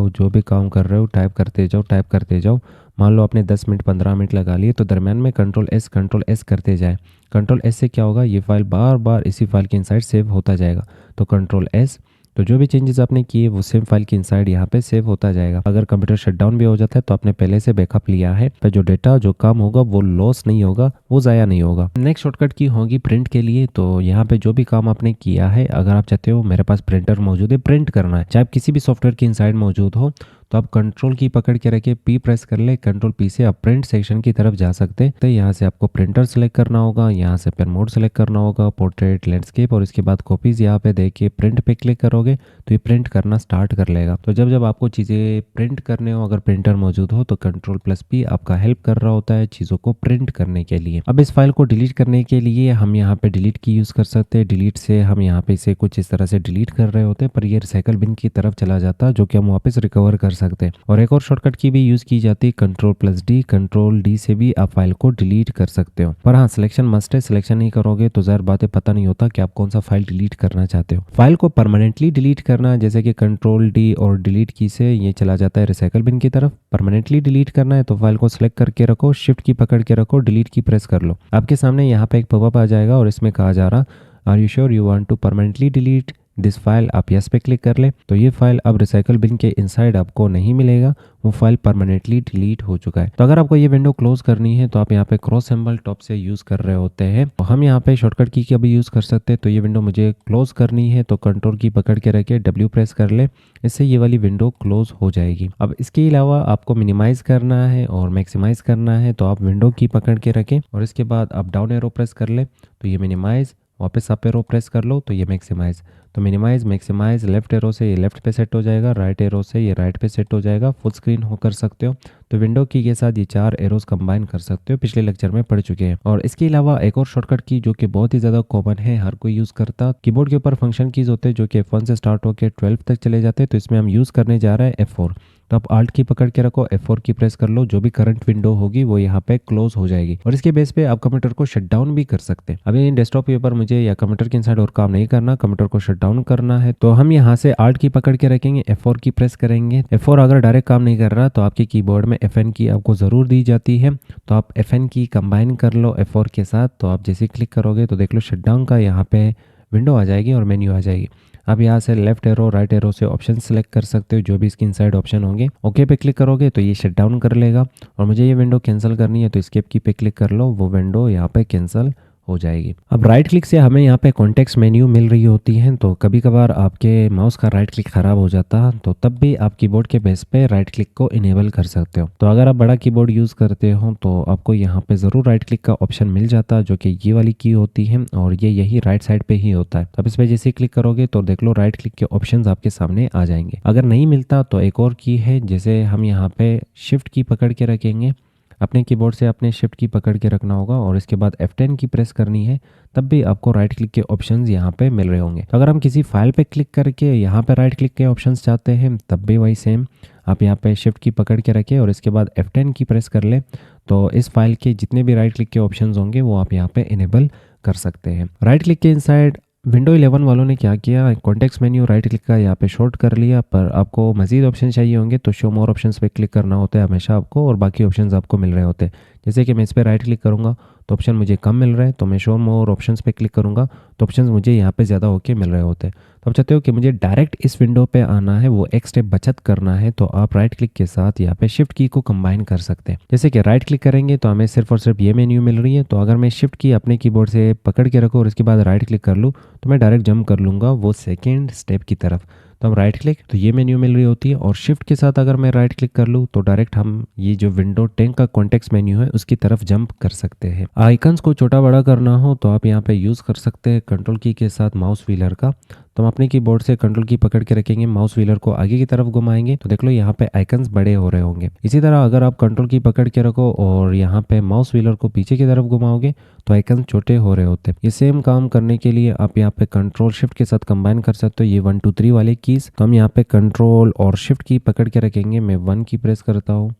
हो टाइप करते जाओ। मान लो आपने 10 मिनट 15 मिनट लगा लिए, तो दरम्यान में कंट्रोल एस करते जाए। कंट्रोल एस से क्या होगा, ये फाइल बार बार इसी फाइल के इनसाइड सेव होता जाएगा। तो कंट्रोल एस, तो जो भी चेंजेस आपने किए वो सेम फाइल के इनसाइड यहाँ पे सेव होता जाएगा। अगर कंप्यूटर शटडाउन भी हो जाता है तो आपने पहले से बैकअप लिया है, पर जो डेटा जो काम होगा वो लॉस नहीं होगा, वो ज़ाया नहीं होगा। नेक्स्ट शॉर्टकट की होगी प्रिंट के लिए। तो यहाँ पे जो भी काम आपने किया है, अगर आप चाहते हो मेरे पास प्रिंटर मौजूद है, प्रिंट करना है, चाहे किसी भी सॉफ्टवेयर के इनसाइड मौजूद हो, तो आप कंट्रोल की पकड़ के रखे, पी प्रेस कर ले, कंट्रोल पी से आप प्रिंट सेक्शन की तरफ जा सकते हैं। तो यहाँ से आपको प्रिंटर सेलेक्ट करना होगा, यहाँ से पेन मोड सेलेक्ट करना होगा, पोर्ट्रेट, लैंडस्केप, और इसके बाद कॉपीज यहाँ पे देखिए प्रिंट पे क्लिक करोगे तो ये प्रिंट करना स्टार्ट कर लेगा। तो जब आपको चीज़ें प्रिंट करने हो, अगर प्रिंटर मौजूद हो, तो कंट्रोल प्लस पी आपका हेल्प कर रहा होता है चीज़ों को प्रिंट करने के लिए। अब इस फाइल को डिलीट करने के लिए हम यहाँ पे डिलीट की यूज़ कर सकते हैं। डिलीट से हम यहाँ पे इसे कुछ इस तरह से डिलीट कर रहे होते हैं, पर ये रिसाइकल बिन की तरफ चला जाता है, जो कि हम वापस रिकवर कर सकते हैं। और एक और शॉर्टकट की भी यूज़ की जाती है, control plus D. Control D से भी आप फाइल को डिलीट कर सकते हो, पर हाँ सिलेक्शन मस्ट है। सिलेक्शन नहीं करोगे तो ज़ाहिर बात है पता नहीं होता कि आप कौन सा फाइल डिलीट करना चाहते हो। फाइल को परमानेंटली डिलीट करना, जैसे कि कंट्रोल डी और डिलीट की से ये चला जाता है रिसाइकल बिन की तरफ। परमानेंटली डिलीट करना है तो फाइल को सिलेक्ट करके रखो, शिफ्ट की पकड़ के रखो, डिलीट की प्रेस कर लो। आपके सामने यहाँ पे एक पॉपअप आ जाएगा और इसमें कहा जा रहा, are you sure you want to permanently delete this file आप यस पे क्लिक कर ले तो ये फाइल अब रिसाइकल बिन के इनसाइड आपको नहीं मिलेगा, वो फाइल परमानेंटली डिलीट हो चुका है। तो अगर आपको ये विंडो क्लोज करनी है तो आप यहाँ पे क्रॉस सिंबल टॉप से यूज कर रहे होते हैं, तो हम यहाँ पे शॉर्टकट की का भी यूज कर सकते हैं। तो ये विंडो मुझे क्लोज करनी है तो कंट्रोल की पकड़ के रखे W प्रेस कर ले, इससे ये वाली विंडो क्लोज हो जाएगी। अब इसके अलावा आपको मिनिमाइज करना है और मैक्सिमाइज करना है तो आप विंडो की पकड़ के रखें और इसके बाद आप डाउन एरो प्रेस कर ले तो ये मिनिमाइज, वापस अप एरो प्रेस कर लो तो ये मैक्सिमाइज। तो मिनिमाइज मैक्सिमाइज लेफ्ट एरो से ये लेफ्ट पे सेट हो जाएगा, राइट एरो से ये राइट पे सेट हो जाएगा। फुल स्क्रीन हो कर सकते हो। तो विंडो की के साथ ये 4 एरोज कंबाइन कर सकते हो, पिछले लेक्चर में पढ़ चुके हैं। और इसके अलावा एक और शॉर्टकट की जो कि बहुत ही ज़्यादा कॉमन है, हर कोई यूज़ करता, कीबोर्ड के ऊपर फंक्शन कीज होते हैं जो कि F1 से स्टार्ट होकर 12 तक चले जाते हैं। तो इसमें हम यूज़ करने जा रहे हैं F4। तो आप आल्ट की पकड़ के रखो, F4 की प्रेस कर लो, जो भी करंट विंडो होगी वो यहाँ पे क्लोज हो जाएगी और इसके बेस पे आप कंप्यूटर को शट डाउन भी कर सकते हैं। अभी डेस्कटॉप के ऊपर मुझे या कंप्यूटर के इनसाइड और काम नहीं करना, कंप्यूटर को शट डाउन करना है तो हम यहाँ से आल्ट की पकड़ के रखेंगे, F4 की प्रेस करेंगे। F4 अगर डायरेक्ट काम नहीं कर रहा तो आपके कीबोर्ड में FN की आपको ज़रूर दी जाती है, तो आप FN की कंबाइन कर लो F4 के साथ। तो आप जैसे क्लिक करोगे तो देख लो शट डाउन का यहाँ पे विंडो आ जाएगी और मेन्यू आ जाएगी। अब यहाँ से लेफ्ट एरो राइट एरो से ऑप्शन सेलेक्ट कर सकते हो, जो भी इसके इनसाइड ऑप्शन होंगे। ओके पे क्लिक करोगे तो ये शट डाउन कर लेगा और मुझे ये विंडो कैंसिल करनी है तो एस्केप की पे क्लिक कर लो, वो विंडो यहाँ पे कैंसिल हो जाएगी। अब राइट क्लिक से हमें यहाँ पे कॉन्टेक्स्ट मेन्यू मिल रही होती है, तो कभी कभार आपके माउस का राइट क्लिक ख़राब हो जाता तो तब भी आप कीबोर्ड के बेस पे राइट क्लिक को इनेबल कर सकते हो। तो अगर आप बड़ा कीबोर्ड यूज़ करते हो तो आपको यहाँ पे ज़रूर राइट क्लिक का ऑप्शन मिल जाता, जो कि ये वाली की होती है और ये यही राइट साइड पे ही होता है। तो आप इस पर जैसे क्लिक करोगे तो देख लो राइट क्लिक के ऑप्शन आपके सामने आ जाएंगे। अगर नहीं मिलता तो एक और की है, जैसे हम यहाँ पे शिफ्ट की पकड़ के रखेंगे, अपने कीबोर्ड से अपने शिफ्ट की पकड़ के रखना होगा और इसके बाद F10 की प्रेस करनी है, तब भी आपको राइट क्लिक के ऑप्शंस यहाँ पे मिल रहे होंगे। तो अगर हम किसी फाइल पे क्लिक करके यहाँ पे राइट क्लिक के ऑप्शंस चाहते हैं तब भी वही सेम, आप यहाँ पे शिफ्ट की पकड़ के रखें और इसके बाद F10 की प्रेस कर ले, तो इस फाइल के जितने भी राइट क्लिक के ऑप्शंस होंगे वो आप यहाँ पे इनेबल कर सकते हैं। राइट क्लिक के इनसाइड विंडो 11 वालों ने क्या किया, कॉन्टेक्स्ट मेन्यू राइट क्लिक का यहाँ पे शॉर्ट कर लिया, पर आपको मजीद ऑप्शन चाहिए होंगे तो शो मोर ऑप्शंस पे क्लिक करना होता है हमेशा आपको और बाकी ऑप्शंस आपको मिल रहे होते हैं। जैसे कि मैं इस पर राइट क्लिक करूँगा तो ऑप्शन मुझे कम मिल रहा है, तो मैं शो मोर ऑप्शंस पे क्लिक करूँगा तो ऑप्शंस मुझे यहाँ पे ज़्यादा होके मिल रहे होते हैं। तो आप चाहते हो कि मुझे डायरेक्ट इस विंडो पे आना है, वो एक स्टेप बचत करना है, तो आप राइट क्लिक के साथ यहाँ पे शिफ्ट की को कंबाइन कर सकते हैं। जैसे कि राइट क्लिक करेंगे तो हमें सिर्फ और सिर्फ ये मेन्यू मिल रही है, तो अगर मैं शिफ्ट की अपने कीबोर्ड से पकड़ के रखूँ और इसके बाद राइट क्लिक कर लूँ तो मैं डायरेक्ट जंप कर लूँगा वो सेकेंड स्टेप की तरफ। तो हम राइट क्लिक तो ये मेन्यू मिल रही होती है और शिफ्ट के साथ अगर मैं राइट क्लिक कर लूँ तो डायरेक्ट हम ये जो विंडो 10 का कॉन्टेक्स्ट मेन्यू है उसकी तरफ जंप कर सकते हैं। आइकन्स को छोटा बड़ा करना हो तो आप यहाँ पे यूज़ कर सकते हैं कंट्रोल की के साथ माउस व्हीलर का। तो हम अपने कीबोर्ड से कंट्रोल की पकड़ के रखेंगे, माउस व्हीलर को आगे की तरफ घुमाएंगे तो देख लो यहाँ पे आइकन्स बड़े हो रहे होंगे। इसी तरह अगर आप कंट्रोल की पकड़ के रखो और यहाँ पे माउस व्हीलर को पीछे की तरफ घुमाओगे तो आइकन छोटे हो रहे होते हैं। ये सेम काम करने के लिए आप यहाँ पे कंट्रोल शिफ्ट के साथ कंबाइन कर सकते हो ये 1 2 3 वाले कीज। तो हम यहाँ पे कंट्रोल और शिफ्ट की पकड़ के रखेंगे, मैं 1 की प्रेस करता हूँ,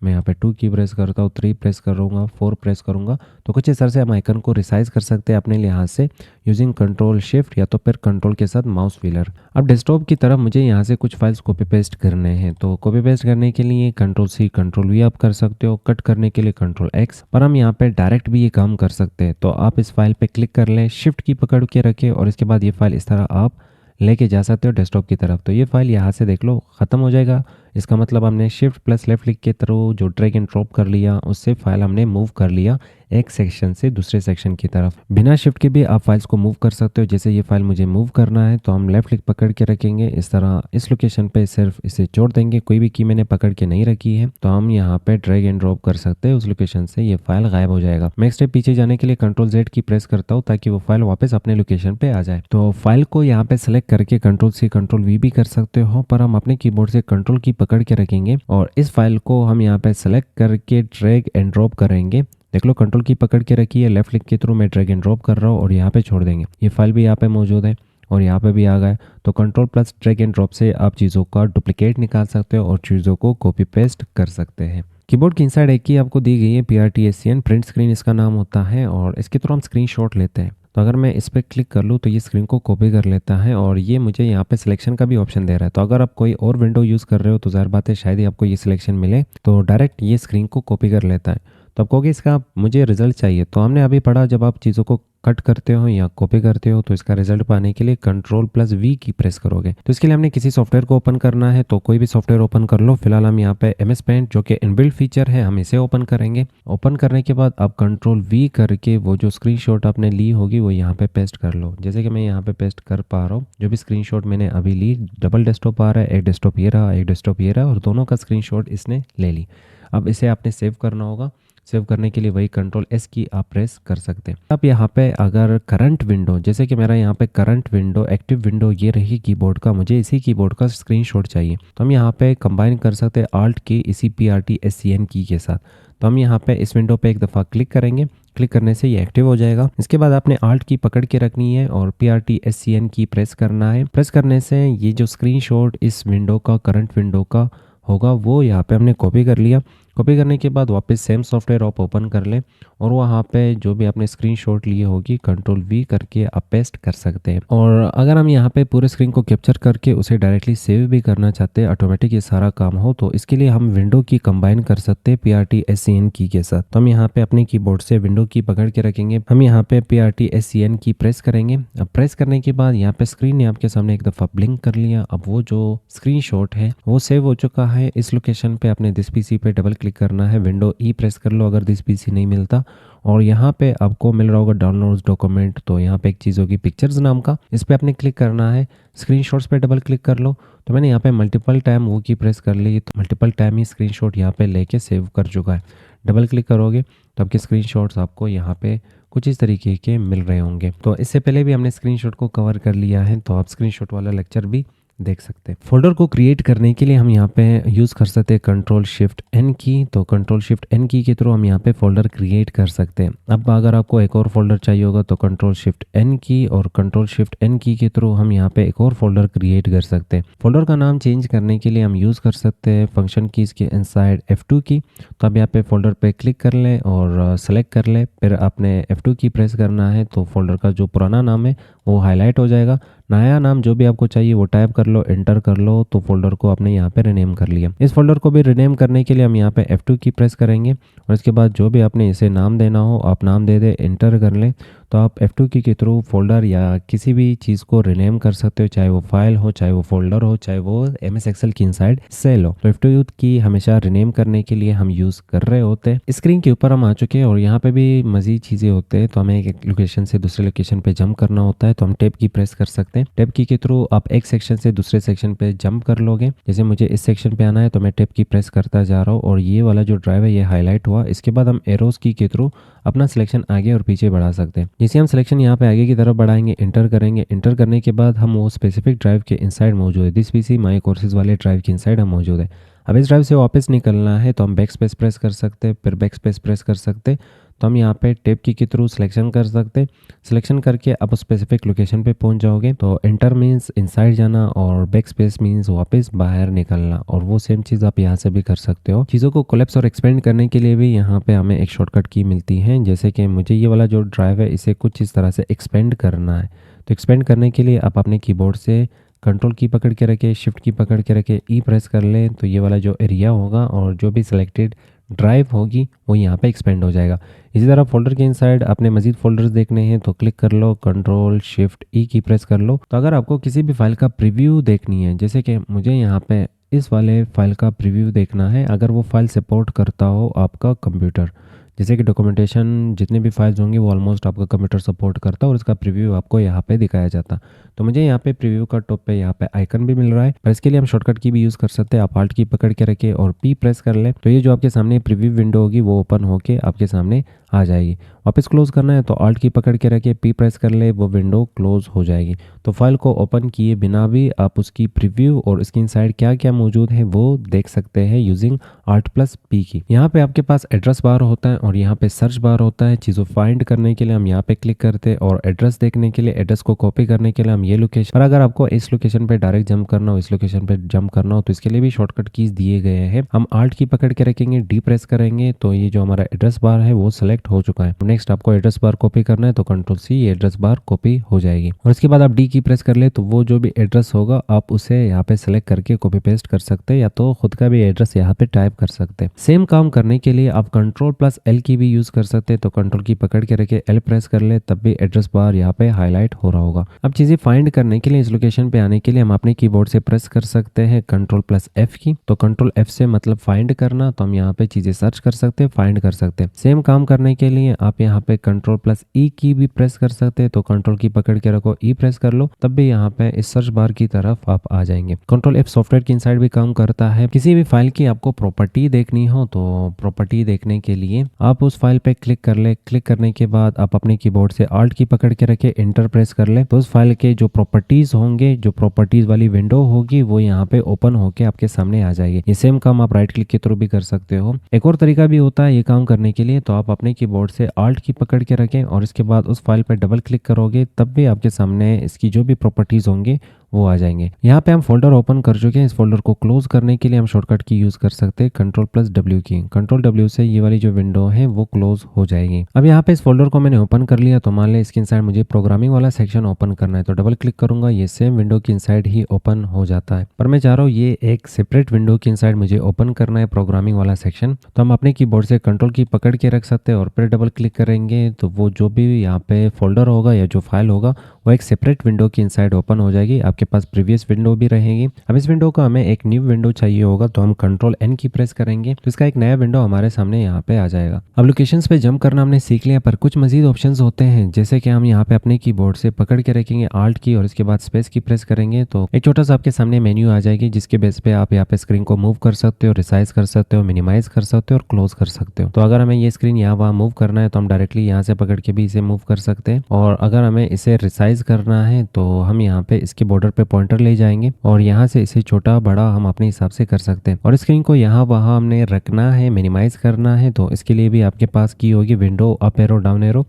मैं यहाँ पे 2 की प्रेस करता हूँ, 3 प्रेस करूँगा, 4 प्रेस करूँगा। तो कुछ इस तरह से हम आइकन को रिसाइज कर सकते हैं अपने लिहाज से यूजिंग कंट्रोल शिफ्ट या तो फिर कंट्रोल के साथ माउस व्हीलर। अब डेस्कटॉप की तरफ मुझे यहाँ से कुछ फाइल्स कॉपी पेस्ट करने हैं, तो कॉपी पेस्ट करने के लिए कंट्रोल C कंट्रोल V आप कर सकते हो, कट करने के लिए कंट्रोल X, पर हम यहाँ पे डायरेक्ट भी ये काम कर सकते हैं। तो आप इस फाइल पे क्लिक कर लें, शिफ्ट की पकड़ के रखें और इसके बाद ये फाइल इस तरह आप लेके जा सकते हो डेस्कटॉप की तरफ। तो ये फाइल यहाँ से देख लो ख़त्म हो जाएगा, इसका मतलब हमने शिफ्ट प्लस लेफ्ट क्लिक के थ्रू जो ड्रैग एंड ड्रॉप कर लिया उससे फाइल हमने मूव कर लिया एक सेक्शन से दूसरे सेक्शन की तरफ। बिना शिफ्ट के भी आप फाइल्स को मूव कर सकते हो। जैसे ये फाइल मुझे मूव करना है तो हम लेफ्ट क्लिक पकड़ के रखेंगे, इस तरह इस लोकेशन पे सिर्फ इसे छोड़ देंगे, कोई भी की मैंने पकड़ के नहीं रखी है, तो हम यहाँ पे ड्रैग एंड ड्रॉप कर सकते हैं उस लोकेशन से, ये फाइल गायब हो जाएगा। मैं एक स्टेप पीछे जाने के लिए कंट्रोल Z की प्रेस करता हूँ ताकि वो फाइल वापस अपने लोकेशन पे आ जाए। तो फाइल को यहाँ पे सेलेक्ट करके कंट्रोल C कंट्रोल V भी कर सकते हो, पर हम अपने कीबोर्ड से कंट्रोल की पकड़ के रखेंगे और इस फाइल को हम यहाँ पे सेलेक्ट करके ड्रैग एंड ड्रॉप करेंगे। देख लो कंट्रोल की पकड़ के रखी है, लेफ्ट क्लिक के थ्रू मैं ड्रैग एंड ड्रॉप कर रहा हूँ और यहाँ पे छोड़ देंगे। ये फाइल भी यहाँ पे मौजूद है और यहाँ पे भी आ गए। तो control plus drag and drop से आप चीज़ों का डुप्लीकेट निकाल सकते हो और चीज़ों को कॉपी पेस्ट कर सकते हैं। कीबोर्ड की इनसाइड एक की आपको दी गई है PRTSCN, प्रिंट स्क्रीन इसका नाम होता है और इसके थ्रू हम स्क्रीनशॉट लेते हैं। तो अगर मैं इस पर क्लिक कर लूँ तो ये स्क्रीन को कॉपी कर लेता है और ये मुझे यहाँ पे सिलेक्शन का भी ऑप्शन दे रहा है। तो अगर आप कोई और विंडो यूज़ कर रहे हो तो ज़ाहिर बात है शायद ही आपको ये सिलेक्शन मिले, तो डायरेक्ट ये स्क्रीन को कॉपी कर लेता है। तो आप कहोगे इसका मुझे रिजल्ट चाहिए, तो हमने अभी पढ़ा जब आप चीज़ों को कट करते हो या कॉपी करते हो तो इसका रिजल्ट पाने के लिए Ctrl+V की प्रेस करोगे। तो इसके लिए हमने किसी सॉफ्टवेयर को ओपन करना है, तो कोई भी सॉफ्टवेयर ओपन कर लो। फिलहाल हम यहाँ पे MS पेंट जो कि इनबिल्ट फीचर है, हम इसे ओपन करेंगे। ओपन करने के बाद आप Ctrl+V करके वो जो स्क्रीनशॉट आपने ली होगी वो यहाँ पे पेस्ट कर लो। जैसे कि मैं यहाँ पे पेस्ट कर पा रहा हूँ। जो भी स्क्रीनशॉट मैंने अभी ली, डबल डेस्कटॉप आ रहा है, एक डेस्कटॉप ये रहा, एक डेस्कटॉप ये रहा, और दोनों का स्क्रीनशॉट इसने ले ली। अब इसे आपने सेव करना होगा। सेव करने के लिए वही Ctrl+S की आप प्रेस कर सकते हैं। अब यहाँ पे अगर करंट विंडो, जैसे कि मेरा यहाँ पे करंट विंडो, एक्टिव विंडो ये रही कीबोर्ड का, मुझे इसी कीबोर्ड का स्क्रीनशॉट चाहिए, तो हम यहाँ पे कंबाइन कर सकते हैं Alt की इसी PRT+SCN की के साथ। तो हम यहाँ पे इस विंडो पे एक दफ़ा क्लिक करेंगे। क्लिक करने से ये एक्टिव हो जाएगा। इसके बाद आपने Alt की पकड़ के रखनी है और PRT+SCN की प्रेस करना है। प्रेस करने से ये जो स्क्रीनशॉट इस विंडो का, करंट विंडो का होगा, वो यहाँ पे हमने कॉपी कर लिया। कॉपी करने के बाद वापस सेम सॉफ्टवेयर आप ओपन कर लें और वहाँ पे जो भी आपने स्क्रीनशॉट लिए होगी Ctrl+V करके आप पेस्ट कर सकते हैं। और अगर हम यहाँ पे पूरे स्क्रीन को कैप्चर करके उसे डायरेक्टली सेव भी करना चाहते हैं, ऑटोमेटिक ये सारा काम हो, तो इसके लिए हम विंडो की कंबाइन कर सकते हैं PRT+SCN की के साथ। तो हम यहाँ पे अपने कीबोर्ड से विंडो की पकड़ के रखेंगे। हम यहाँ पे PRT+SCN की प्रेस करेंगे। अब प्रेस करने के बाद यहाँ पे स्क्रीन ने आपके सामने एक दफ़ा ब्लिंक कर लिया। अब वो जो स्क्रीनशॉट है वो सेव हो चुका है। इस लोकेशन पे अपने दिस PC पे डबल क्लिक करना है, विंडो E प्रेस कर लो अगर दिस PC नहीं मिलता, और यहाँ पे आपको मिल रहा होगा डाउनलोड्स डॉक्यूमेंट। तो यहाँ पे एक चीज़ होगी पिक्चर्स नाम का, इस पे आपने क्लिक करना है। स्क्रीनशॉट्स पे डबल क्लिक कर लो। तो मैंने यहाँ पे मल्टीपल टाइम वो की प्रेस कर ली, तो मल्टीपल टाइम ही स्क्रीनशॉट यहाँ पे लेके सेव कर चुका है। डबल क्लिक करोगे तो आपके स्क्रीनशॉट्स आपको यहाँ पे कुछ इस तरीके के मिल रहे होंगे। तो इससे पहले भी हमने स्क्रीनशॉट को कवर कर लिया है, तो आप स्क्रीनशॉट वाला लेक्चर भी देख सकते हैं। फोल्डर को क्रिएट करने के लिए हम यहाँ पे यूज़ कर सकते हैं Ctrl+Shift+N की। तो Ctrl+Shift+N की के थ्रू हम यहाँ पे फोल्डर क्रिएट कर सकते हैं। अब अगर आपको एक और फोल्डर चाहिए होगा तो Ctrl+Shift+N की और Ctrl+Shift+N की के थ्रू हम यहाँ पे एक और फोल्डर क्रिएट कर सकते हैं। फोल्डर का नाम चेंज करने के लिए हम यूज़ कर सकते हैं फंक्शन कीज़ के इनसाइड F2 की। तो अब यहाँ पे फोल्डर पे क्लिक कर लें और सेलेक्ट कर लें, फिर आपने F2 की प्रेस करना है, तो फोल्डर का जो पुराना नाम है वो हाईलाइट हो जाएगा। नया नाम जो भी आपको चाहिए वो टाइप कर लो, एंटर कर लो, तो फोल्डर को आपने यहाँ पे रिनेम कर लिया। इस फोल्डर को भी रिनेम करने के लिए हम यहाँ पे F2 की प्रेस करेंगे और इसके बाद जो भी आपने इसे नाम देना हो आप नाम दे दे, एंटर कर लें। तो आप F2 की के थ्रू फोल्डर या किसी भी चीज़ को रिनेम कर सकते हो, चाहे वो फाइल हो, चाहे वो फोल्डर हो, चाहे वो MS एक्सेल की इनसाइड सेल हो। तो F2 की हमेशा रिनेम करने के लिए हम यूज़ कर रहे होते हैं। स्क्रीन के ऊपर हम आ चुके हैं और यहाँ पे भी मज़ीद चीज़ें होते हैं। तो हमें एक लोकेशन से दूसरे लोकेशन पे जंप करना होता है, तो हम टैब की प्रेस कर सकते हैं। टैब की के थ्रू आप एक सेक्शन से दूसरे सेक्शन पे जंप कर लोगे। जैसे मुझे इस सेक्शन पे आना है तो मैं टैब की प्रेस करता जा रहा हूँ और ये वाला जो ड्राइव है ये हाईलाइट हुआ। इसके बाद हम एरोस की के थ्रू अपना सिलेक्शन आगे और पीछे बढ़ा सकते हैं। जैसे हम सिलेक्शन यहाँ पे आगे की तरफ बढ़ाएंगे, इंटर करेंगे, इंटर करने के बाद हम वो स्पेसिफिक ड्राइव के इनसाइड मौजूद है, दिस PC माई कोर्सेज वाले ड्राइव के इनसाइड हम मौजूद है। अब इस ड्राइव से वापस निकलना है तो हम बैक स्पेस प्रेस कर सकते हैं, फिर बैक स्पेस प्रेस कर सकते हैं। तो हम यहाँ पे टैब की के थ्रू सिलेक्शन कर सकते हैं। सिलेक्शन करके आप स्पेसिफिक लोकेशन पे पहुँच जाओगे। तो एंटर मीन्स इनसाइड जाना और बैक स्पेस मीन्स वापस बाहर निकलना, और वो सेम चीज़ आप यहाँ से भी कर सकते हो। चीज़ों को कोलैप्स और एक्सपेंड करने के लिए भी यहाँ पे हमें एक शॉर्टकट की मिलती है। जैसे कि मुझे ये वाला जो ड्राइव है इसे कुछ इस तरह से एक्सपेंड करना है, तो एक्सपेंड करने के लिए आप अपने कीबोर्ड से कंट्रोल की पकड़ के रखे, शिफ्ट की पकड़ के रखे, ई प्रेस कर लें, तो ये वाला जो एरिया होगा और जो भी सिलेक्टेड ड्राइव होगी वो यहाँ पे एक्सपेंड हो जाएगा। इसी तरह फोल्डर के इनसाइड अपने मजीद फोल्डर्स देखने हैं तो क्लिक कर लो, Ctrl+Shift+E की प्रेस कर लो। तो अगर आपको किसी भी फाइल का प्रीव्यू देखनी है, जैसे कि मुझे यहाँ पे इस वाले फाइल का प्रीव्यू देखना है, अगर वो फाइल सपोर्ट करता हो आपका कंप्यूटर, जैसे कि डॉक्यूमेंटेशन जितने भी फाइल्स होंगे वो ऑलमोस्ट आपका कंप्यूटर सपोर्ट करता है और इसका प्रीव्यू आपको यहाँ पे दिखाया जाता। तो मुझे यहाँ पे प्रीव्यू का टॉप पे यहाँ पे आइकन भी मिल रहा है, पर इसके लिए हम शॉर्टकट की भी यूज़ कर सकते हैं। आप Alt की पकड़ के रखें और P प्रेस कर लें, तो ये जो आपके सामने प्रीव्यू विंडो होगी वो ओपन होके आपके सामने आ जाएगी। वापस क्लोज करना है तो Alt की पकड़ के रखे, P प्रेस कर ले, वो विंडो क्लोज हो जाएगी। तो फाइल को ओपन किए बिना भी आप उसकी प्रीव्यू और उसकी इनसाइड क्या क्या मौजूद है वो देख सकते हैं यूजिंग Alt+P की। यहाँ पे आपके पास एड्रेस बार होता है और यहाँ पे सर्च बार होता है। चीज़ों फाइंड करने के लिए हम यहाँ पे क्लिक करते हैं और एड्रेस देखने के लिए, एड्रेस को कॉपी करने के लिए हम ये लोकेशन, और अगर आपको इस लोकेशन पे डायरेक्ट जंप करना हो, इस लोकेशन पे जंप करना हो, तो इसके लिए भी शॉर्टकट कीज दिए गए हैं। हम Alt की पकड़ के रखेंगे, डी प्रेस करेंगे तो ये जो हमारा एड्रेस बार है वो सिलेक्ट हो चुका है। नेक्स्ट आपको एड्रेस बार कॉपी करना है तो Ctrl+C, ये एड्रेस बार कॉपी हो जाएगी। और इसके बाद आप डी की प्रेस कर ले तो वो जो भी एड्रेस होगा आप उसे यहाँ पे सेलेक्ट करके कॉपी पेस्ट कर सकते हैं, या तो खुद का भी एड्रेस यहाँ पे टाइप कर सकते हैं। सेम काम करने के लिए आप Ctrl+L एल की भी यूज़ कर सकते हैं। तो कंट्रोल की पकड़ के रखे एल प्रेस कर ले तब भी एड्रेस बार यहाँ पे हाईलाइट हो रहा होगा। अब चीज़ें फाइंड करने के लिए इस लोकेशन पे आने के लिए हम अपने कीबोर्ड से प्रेस कर सकते हैं कंट्रोल प्लस एफ की। तो कंट्रोल एफ से मतलब फाइंड करना, तो हम यहाँ पे चीज़ें सर्च कर सकते हैं, फाइंड कर सकते हैं। सेम काम करने के लिए आप यहाँ पे कंट्रोल प्लस ई की भी प्रेस कर सकते हैं। तो कंट्रोल की पकड़ के रखो, ई प्रेस कर लो, तब भी यहाँ पे इस सर्च बार की तरफ आप आ जाएंगे। कंट्रोल एफ सॉफ्टवेयर की इनसाइड भी काम करता है। किसी भी फाइल की आपको प्रॉपर्टी देखनी हो तो प्रॉपर्टी देखने के लिए आप उस फाइल पे क्लिक कर ले। क्लिक करने के बाद आप अपने कीबोर्ड से आल्ट की पकड़ के रखे एंटर प्रेस कर ले, तो उस फाइल के जो प्रॉपर्टीज होंगे, जो प्रॉपर्टीज वाली विंडो होगी वो यहाँ पे ओपन होके आपके सामने आ जाएगी। ये सेम काम आप राइट क्लिक के थ्रू भी कर सकते हो। एक और तरीका भी होता है ये काम करने के लिए, तो आप अपने कीबोर्ड से आल्ट की पकड़ के रखें और इसके बाद उस फाइल पर डबल क्लिक करोगे तब भी आपके सामने इसकी जो भी प्रॉपर्टीज होंगे वो आ जाएंगे। यहाँ पे हम फोल्डर ओपन कर चुके हैं। इस फोल्डर को क्लोज करने के लिए हम शॉर्टकट की यूज कर सकते हैं कंट्रोल प्लस डब्ल्यू की। कंट्रोल डब्ल्यू से ये वाली जो विंडो है वो क्लोज हो जाएगी। अब यहाँ पे इस फोल्डर को मैंने ओपन कर लिया, तो मान लें इसके इनसाइड मुझे प्रोग्रामिंग वाला सेक्शन ओपन करना है, तो डबल क्लिक करूंगा, ये सेम विंडो की इनसाइड ही ओपन हो जाता है। पर मैं चाह रहा हूँ ये एक सेपरेट विंडो की इनसाइड मुझे ओपन करना है प्रोग्रामिंग वाला सेक्शन। तो हम अपने कीबोर्ड से कंट्रोल की पकड़ के रख सकते हैं और फिर डबल क्लिक करेंगे तो वो जो भी यहाँ पे फोल्डर होगा या जो फाइल होगा वो एक सेपरेट विंडो की इनसाइड ओपन हो जाएगी। आपके पास प्रीवियस विंडो भी रहेगी। अब इस विंडो को हमें एक न्यू विंडो चाहिए होगा, तो हम कंट्रोल एन की प्रेस करेंगे तो इसका एक नया विंडो हमारे सामने यहाँ पे आ जाएगा। अब लोकेशंस पे जंप करना हमने सीख लिया, पर कुछ मजीद ऑप्शंस होते हैं, जैसे कि हम यहाँ पे अपने कीबोर्ड से पकड़ के रखेंगे आल्ट की और इसके बाद स्पेस की प्रेस करेंगे तो एक छोटा सा आपके सामने मेन्यू आ जाएगी, जिसके बेस पे आप यहाँ पे स्क्रीन को मूव कर सकते हो, रिसाइज कर सकते हो, मिनिमाइज कर सकते हो और क्लोज कर सकते हो। तो अगर हमें ये स्क्रीन यहाँ वहाँ मूव करना है तो हम डायरेक्टली यहाँ से पकड़ के भी इसे मूव कर सकते हैं, और अगर हमें इसे रिसाइज करना है तो हम यहाँ पे इसके बॉर्डर पे पॉइंटर ले जाएंगे और यहाँ से इसे छोटा बड़ा हम अपने हिसाब से कर सकते हैं। और स्क्रीन को यहाँ वहाँ हमने रखना है, मिनिमाइज करना है, तो इसके लिए भी आपके पास की होगी window up arrow down arrow.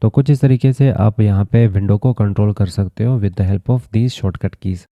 तो कुछ इस तरीके से आप यहाँ पे विंडो को कंट्रोल कर सकते हो with the help of these shortcut keys.